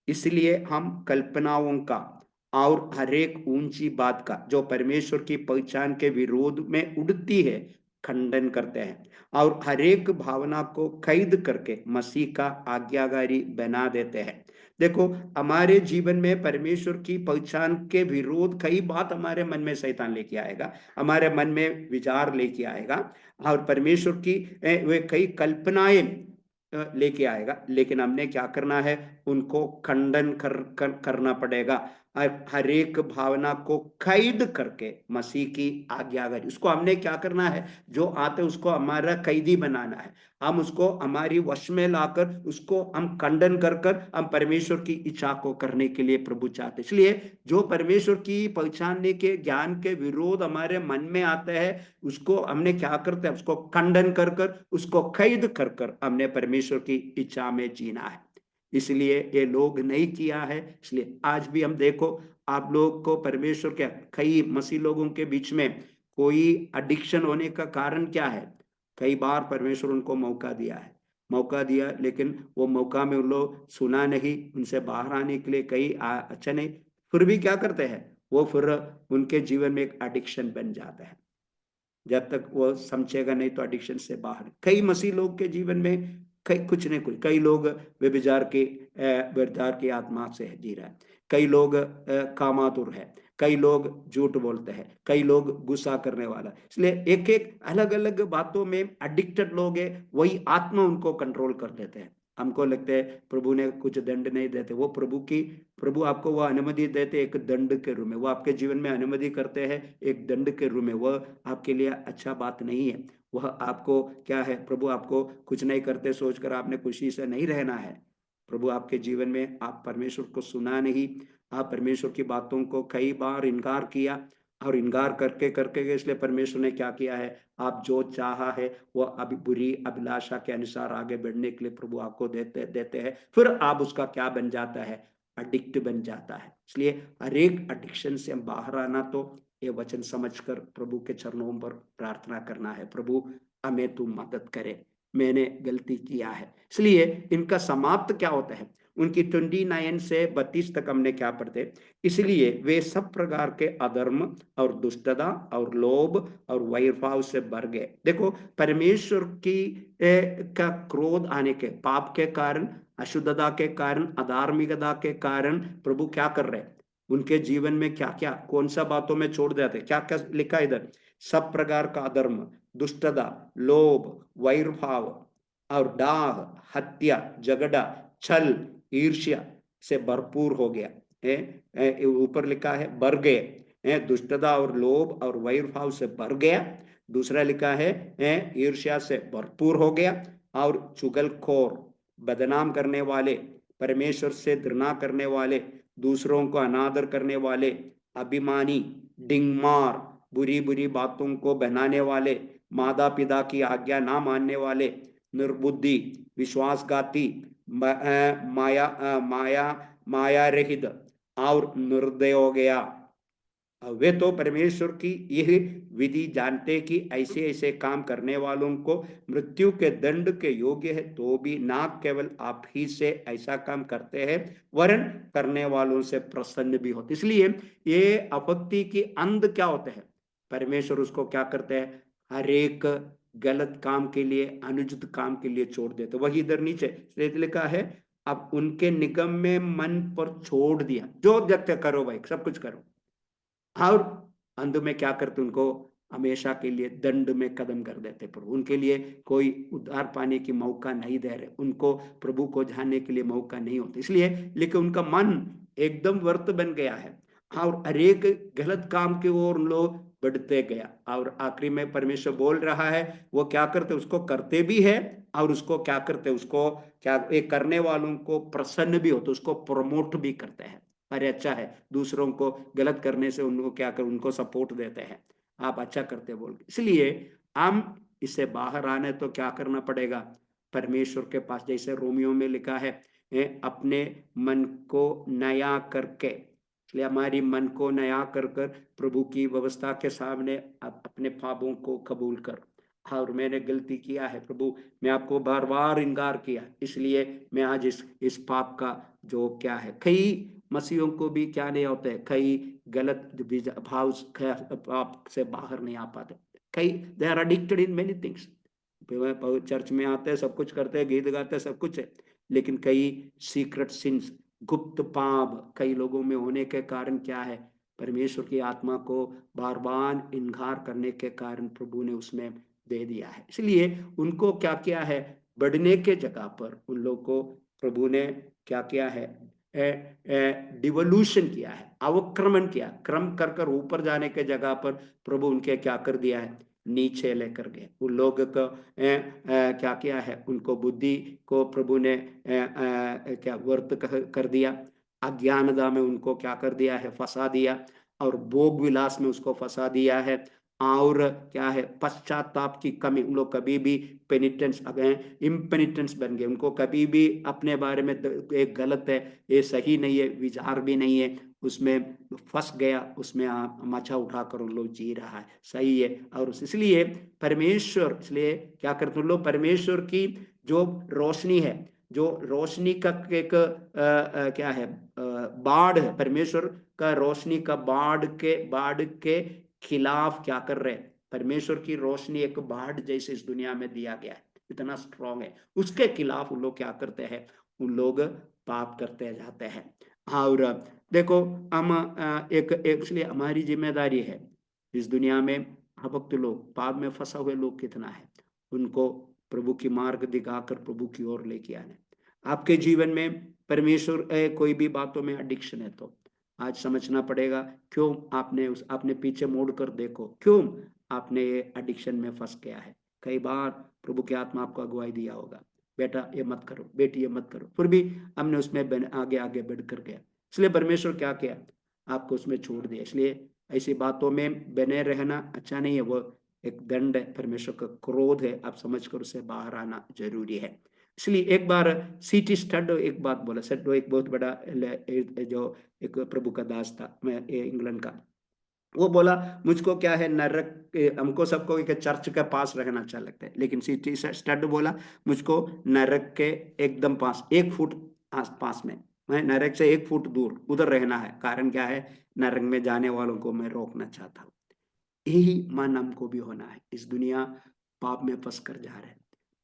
इसलिए हम कल्पनाओं का और हरेक ऊंची बात का जो परमेश्वर की पहचान के विरोध में उड़ती है खंडन करते हैं, और हरेक भावना को कैद करके मसीह का आज्ञाकारी बना देते हैं। देखो, हमारे जीवन में परमेश्वर की पहचान के विरोध कई बात हमारे मन में शैतान लेके आएगा, हमारे मन में विचार लेके आएगा, और परमेश्वर की वे कई कल्पनाएं लेके आएगा। लेकिन हमने क्या करना है? उनको खंडन करना पड़ेगा। हर एक भावना को कैद करके मसीह की आज्ञाकारी, उसको हमने क्या करना है, जो आते उसको हमारा कैदी बनाना है। हम उसको हमारी वश में लाकर उसको हम खंडन कर कर हम परमेश्वर की इच्छा को करने के लिए प्रभु चाहते। इसलिए जो परमेश्वर की पहचानने के ज्ञान के विरोध हमारे मन में आते हैं, उसको हमने क्या करते हैं, उसको खंडन कर कर उसको कैद कर कर हमने परमेश्वर की इच्छा में जीना है। इसलिए ये लोग नहीं किया है। इसलिए आज भी हम देखो, आप लोग को परमेश्वर के कई मसीह लोगों के बीच में कोई एडिक्शन होने का कारण क्या है, कई बार परमेश्वर उनको मौका दिया है, मौका दिया, लेकिन वो मौका में उन लोग सुना नहीं, उनसे बाहर आने के लिए कई अच्छा नहीं, फिर भी क्या करते हैं, वो फिर उनके जीवन में एक एडिक्शन बन जाता है। जब तक वो समझेगा नहीं तो एडिक्शन से बाहर। कई मसीह लोग के जीवन में कई कुछ नहीं कुछ, कई लोग व्यभिचार की आत्मा से जी रहा है, कई लोग कामातुर है, कई लोग झूठ बोलते हैं, कई लोग गुस्सा करने वाला। इसलिए एक एक अलग अलग बातों में एडिक्टेड लोग है, वही आत्मा उनको कंट्रोल कर देते हैं। हमको लगता है प्रभु ने कुछ दंड नहीं देते, वो प्रभु आपको वह अनुमति देते एक दंड के रूप में, वो आपके जीवन में अनुमति करते हैं एक दंड के रूप में। वह आपके लिए अच्छा बात नहीं है। वह आपको क्या है, प्रभु आपको कुछ नहीं करते सोचकर आपने खुशी से नहीं रहना है। प्रभु आपके जीवन में, आप परमेश्वर को सुना नहीं, आप परमेश्वर की बातों को कई बार इनकार किया, और इनकार करके करके इसलिए परमेश्वर ने क्या किया है, आप जो चाहा है वो अभी बुरी अभिलाषा के अनुसार आगे बढ़ने के लिए प्रभु आपको देते देते हैं, फिर आप उसका क्या बन जाता है, अडिक्ट बन जाता है। इसलिए हर एक एडिक्शन से हम बाहर आना तो ये वचन समझकर प्रभु के चरणों पर प्रार्थना करना है, प्रभु हमें तू मदद करे, मैंने गलती किया है। इसलिए इनका समाप्त क्या होता है, उनकी 29 से 32 तक हमने क्या पढ़ते, इसलिए वे सब प्रकार के अधर्म और दुष्टता और लोभ और वैरभाव से भर गए। देखो परमेश्वर की का क्रोध आने के, पाप के कारण, अशुद्धता के कारण, अधार्मिकता के कारण प्रभु क्या कर रहे हैं, उनके जीवन में क्या क्या कौन सा बातों में छोड़ देते, क्या क्या लिखा इधर, सब प्रकार का अधर्म, दुष्टता, लोभ, वैरभाव और डाह, हत्या, झगड़ा, छल, ईर्ष्या से भरपूर हो गया। ऊपर लिखा है भर गए, दुष्टता और लोभ और वैरभाव से भर गया। दूसरा लिखा है ईर्ष्या से भरपूर हो गया, और चुगलखोर, बदनाम करने वाले, परमेश्वर से घृणा करने वाले, दूसरों को अनादर करने वाले, अभिमानी, डिंगमार, बुरी बुरी बातों को बहनाने वाले, माता पिता की आज्ञा ना मानने वाले, निर्बुद्धि, विश्वासघाती, माया रहित और निर्दय हो गया। वे तो परमेश्वर की यह विधि जानते कि ऐसे ऐसे काम करने वालों को मृत्यु के दंड के योग्य है, तो भी ना केवल आप ही से ऐसा काम करते हैं, वरन करने वालों से प्रसन्न भी होते। इसलिए ये आपत्ति की अंत क्या होते हैं, परमेश्वर उसको क्या करते हैं, हर एक गलत काम के लिए, अनुचित काम के लिए छोड़ देते। वही इधर नीचे लिखा है, अब उनके निगम में मन पर छोड़ दिया, जो जगते करो भाई, सब कुछ करो, और अंत में क्या करते, उनको हमेशा के लिए दंड में कदम कर देते। प्रभु उनके लिए कोई उद्धार पाने की मौका नहीं दे रहे, उनको प्रभु को जानने के लिए मौका नहीं होता। इसलिए लेकिन उनका मन एकदम व्यर्थ बन गया है, और हर एक गलत काम की ओर उन लोग बढ़ते गया, और आखिरी में परमेश्वर बोल रहा है, वो क्या करते, उसको करते भी है, और उसको क्या करते, उसको क्या एक करने वालों को प्रसन्न भी होते, उसको प्रमोट भी करते हैं। अरे अच्छा है, दूसरों को गलत करने से उनको क्या कर, उनको सपोर्ट देते हैं, आप अच्छा करते बोल। इसलिए हम इससे बाहर आने तो क्या करना पड़ेगा, परमेश्वर के पास, जैसे रोमियो में लिखा है, अपने मन को नया करके, इसलिए हमारी मन को नया कर कर प्रभु की व्यवस्था के सामने अपने पापों को कबूल कर, और मैंने गलती किया है प्रभु, मैं आपको बार बार इनकार किया, इसलिए मैं आज इस पाप का जो क्या है, कई मसीहों को भी क्या नहीं होते, कई गलत भाव पाप से बाहर नहीं आ पाते, कई they are addicted in many things. Church में आते हैं, सब कुछ करते हैं, गीत गाते हैं, सब कुछ है, लेकिन कई सीक्रेट सिंस, गुप्त पाप कई लोगों में होने के कारण क्या है, परमेश्वर की आत्मा को बार बार इनकार करने के कारण प्रभु ने उसमें दे दिया है। इसलिए उनको क्या किया है, बढ़ने के जगह पर उन लोग को प्रभु ने क्या किया है, डिवोल्यूशन किया है, अवक्रमण किया, क्रम कर कर ऊपर जाने के जगह पर प्रभु उनके क्या कर दिया है, नीचे लेकर गए। उन लोग को क्या किया है, उनको बुद्धि को प्रभु ने क्या वर्त कर दिया, अज्ञानता में उनको क्या कर दिया है, फंसा दिया, और भोग विलास में उसको फंसा दिया है, और क्या है, पश्चाताप की कमी, उन लोग कभी भी पेनिटेंस इम्पेनिटेंस बन गए, उनको कभी भी अपने बारे में एक गलत है, ये सही नहीं है, विचार भी नहीं है, उसमें फंस गया, उसमें मचा उठाकर उन लोग जी रहा है, सही है। और इसलिए परमेश्वर, इसलिए क्या करते हैं लोग, परमेश्वर की जो रोशनी है, जो रोशनी का एक क्या है, बाढ़ है, परमेश्वर का रोशनी का बाढ़ के खिलाफ क्या कर रहे हैं, परमेश्वर की रोशनी एक बाढ़ जैसे इस दुनिया में दिया गया है, इतना स्ट्रांग है, उसके खिलाफ उन लोग क्या करते हैं, उन लोग पाप करते जाते हैं। और देखो, हम इसलिए हमारी जिम्मेदारी है इस दुनिया में, भक्त लोग, पाप में फंसा हुए लोग कितना है, उनको प्रभु की मार्ग दिखाकर प्रभु की ओर लेके आने। आपके जीवन में परमेश्वर कोई भी बातों में एडिक्शन है तो आज समझना पड़ेगा, क्यों आपने पीछे मोड़ कर देखो, क्यों आपने ये एडिक्शन में फंस गया है। कई बार प्रभु की आत्मा आपको अगुवाई दिया होगा, बेटा ये मत करो, बेटी ये मत करो, फिर भी हमने उसमें आगे आगे बढ़ कर गया, इसलिए परमेश्वर क्या किया, आपको उसमें छोड़ दिया। इसलिए ऐसी बातों में बने रहना अच्छा नहीं है, वो एक दंड है, परमेश्वर का क्रोध है, आप समझ कर उससे बाहर आना जरूरी है। इसलिए एक बार सीटी स्टड एक बात बोला, स्टडो एक बहुत बड़ा जो एक प्रभु का दास था, मैं इंग्लैंड का, वो बोला मुझको क्या है, नरक, हमको सबको एक चर्च के पास रहना अच्छा लगता है, लेकिन सीटी स्टड बोला मुझको नरक के एकदम पास, 1 फुट पास में, मैं नरक से 1 फुट दूर उधर रहना है। कारण क्या है, नरक में जाने वालों को मैं रोकना चाहता हूँ। यही मन हमको भी होना है। इस दुनिया पाप में फंस कर जा रहे हैं,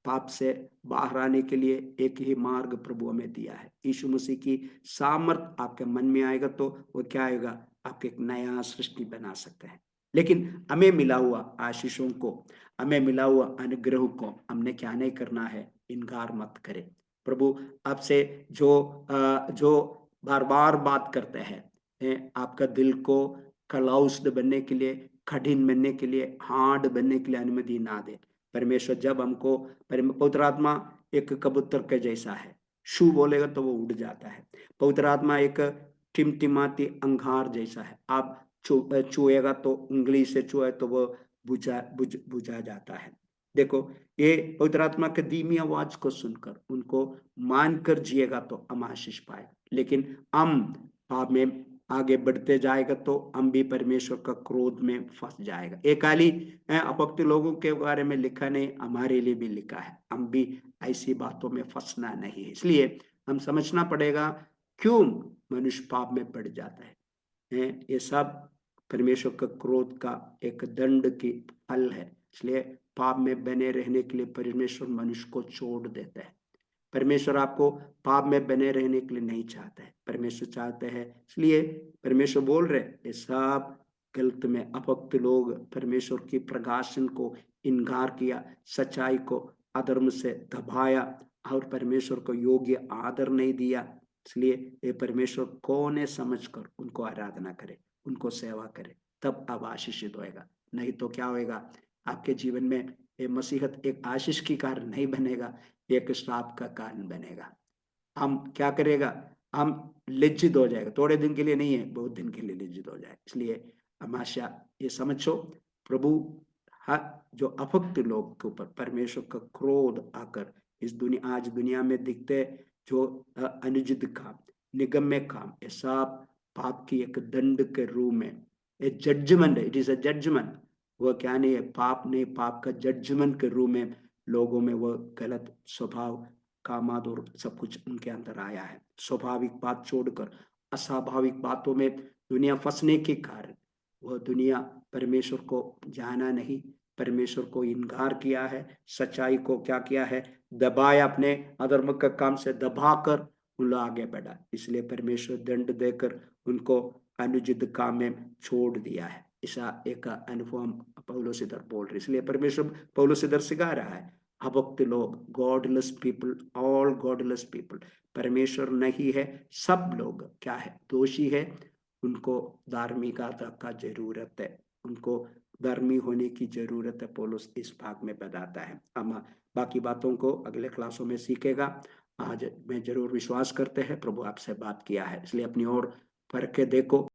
पाप से बाहर आने के लिए एक ही मार्ग प्रभु हमें दिया है, यीशु मसीह की सामर्थ आपके मन में आएगा तो वो क्या आएगा, आपके एक नया सृष्टि बना सकते हैं। लेकिन हमें मिला हुआ आशीषों को, हमें मिला हुआ अनुग्रह को हमने क्या नहीं करना है, इनकार मत करें। प्रभु आपसे जो बार बार बात करते हैं, आपका दिल को क्लाउस्ड बनने के लिए, कठिन बनने के लिए, हार्ड बनने के लिए अनुमति ना दे। परमेश्वर जब हमको, पवित्र आत्मा एक कबूतर के जैसा है, शू बोलेगा तो वो उड़ जाता है। पवित्र आत्मा एक टिमटिमाती अंगार जैसा है, आप छुएगा तो, उंगली से छुए तो वो बुझा जाता है। देखो, ये पवित्र आत्मा के धीमी आवाज को सुनकर उनको मानकर जिएगा तो हम आशीष पाए, लेकिन हम पाप में आगे बढ़ते जाएगा तो हम भी परमेश्वर का क्रोध में फंस जाएगा। एक खाली अपक्ति लोगों के बारे में लिखा नहीं, हमारे लिए भी लिखा है, हम भी ऐसी बातों में फंसना नहीं है। इसलिए हम समझना पड़ेगा क्यों मनुष्य पाप में पड़ जाता है, ये सब परमेश्वर का क्रोध का एक दंड की फल है। इसलिए पाप में बने रहने के लिए परमेश्वर मनुष्य को छोड़ देता है। परमेश्वर आपको पाप में बने रहने के लिए नहीं चाहता है, परमेश्वर चाहते हैं, इसलिए परमेश्वर बोल रहे ये सब गलत में अपक्त लोग परमेश्वर की प्रकाशन को इनकार किया, सच्चाई को अधर्म से दबाया और परमेश्वर को योग्य आदर नहीं दिया। इसलिए ये परमेश्वर कौन है समझकर उनको आराधना करे, उनको सेवा करे, तब अब आशीषित होएगा। नहीं तो क्या होएगा, आपके जीवन में ये मसीहत एक आशीष की कारण नहीं बनेगा, एक श्राप का कारण बनेगा। हम क्या करेगा, हम लज्जित हो जाएगा, थोड़े दिन के लिए नहीं है, बहुत दिन के लिए लज्जित हो जाए। इसलिए हमेशा ये समझो, प्रभु जो अभक्त लोग के ऊपर परमेश्वर का क्रोध आकर इस दुनिया, आज दुनिया में दिखते जो अनुचित काम, निगम्य काम, ये सब पाप की एक दंड के रूप में, ए जजमेंट है, इट इज अ जजमेंट। वो क्या नहीं है, पाप नहीं, पाप का जजमेंट के रूप में लोगों में वो गलत स्वभाव, कामाद और सब कुछ उनके अंदर आया है। स्वाभाविक बात छोड़कर अस्वाभाविक बातों में दुनिया फंसने के कारण वह दुनिया परमेश्वर को जाना नहीं, परमेश्वर को इनकार किया है, सच्चाई को क्या किया है, दबाया, अपने अधर्म का काम से दबाकर उन लोग आगे बढ़ा। इसलिए परमेश्वर दंड देकर उनको अनुचित काम में छोड़ दिया है। ऐसा एक अनुभव पौलुस इधर बोल रहे, इसलिए परमेश्वर पौलुस इधर सिखा रहा है, अभक्त लोग, godless people, all godless people, परमेश्वर नहीं है, सब लोग क्या है, दोषी है, उनको धार्मिकता का जरूरत है, उनको धर्मी होने की जरूरत है, पौलुस इस भाग में बताता है। हम बाकी बातों को अगले क्लासों में सीखेगा। आज मैं जरूर विश्वास करते हैं प्रभु आपसे बात किया है, इसलिए अपनी ओर परख के देखो।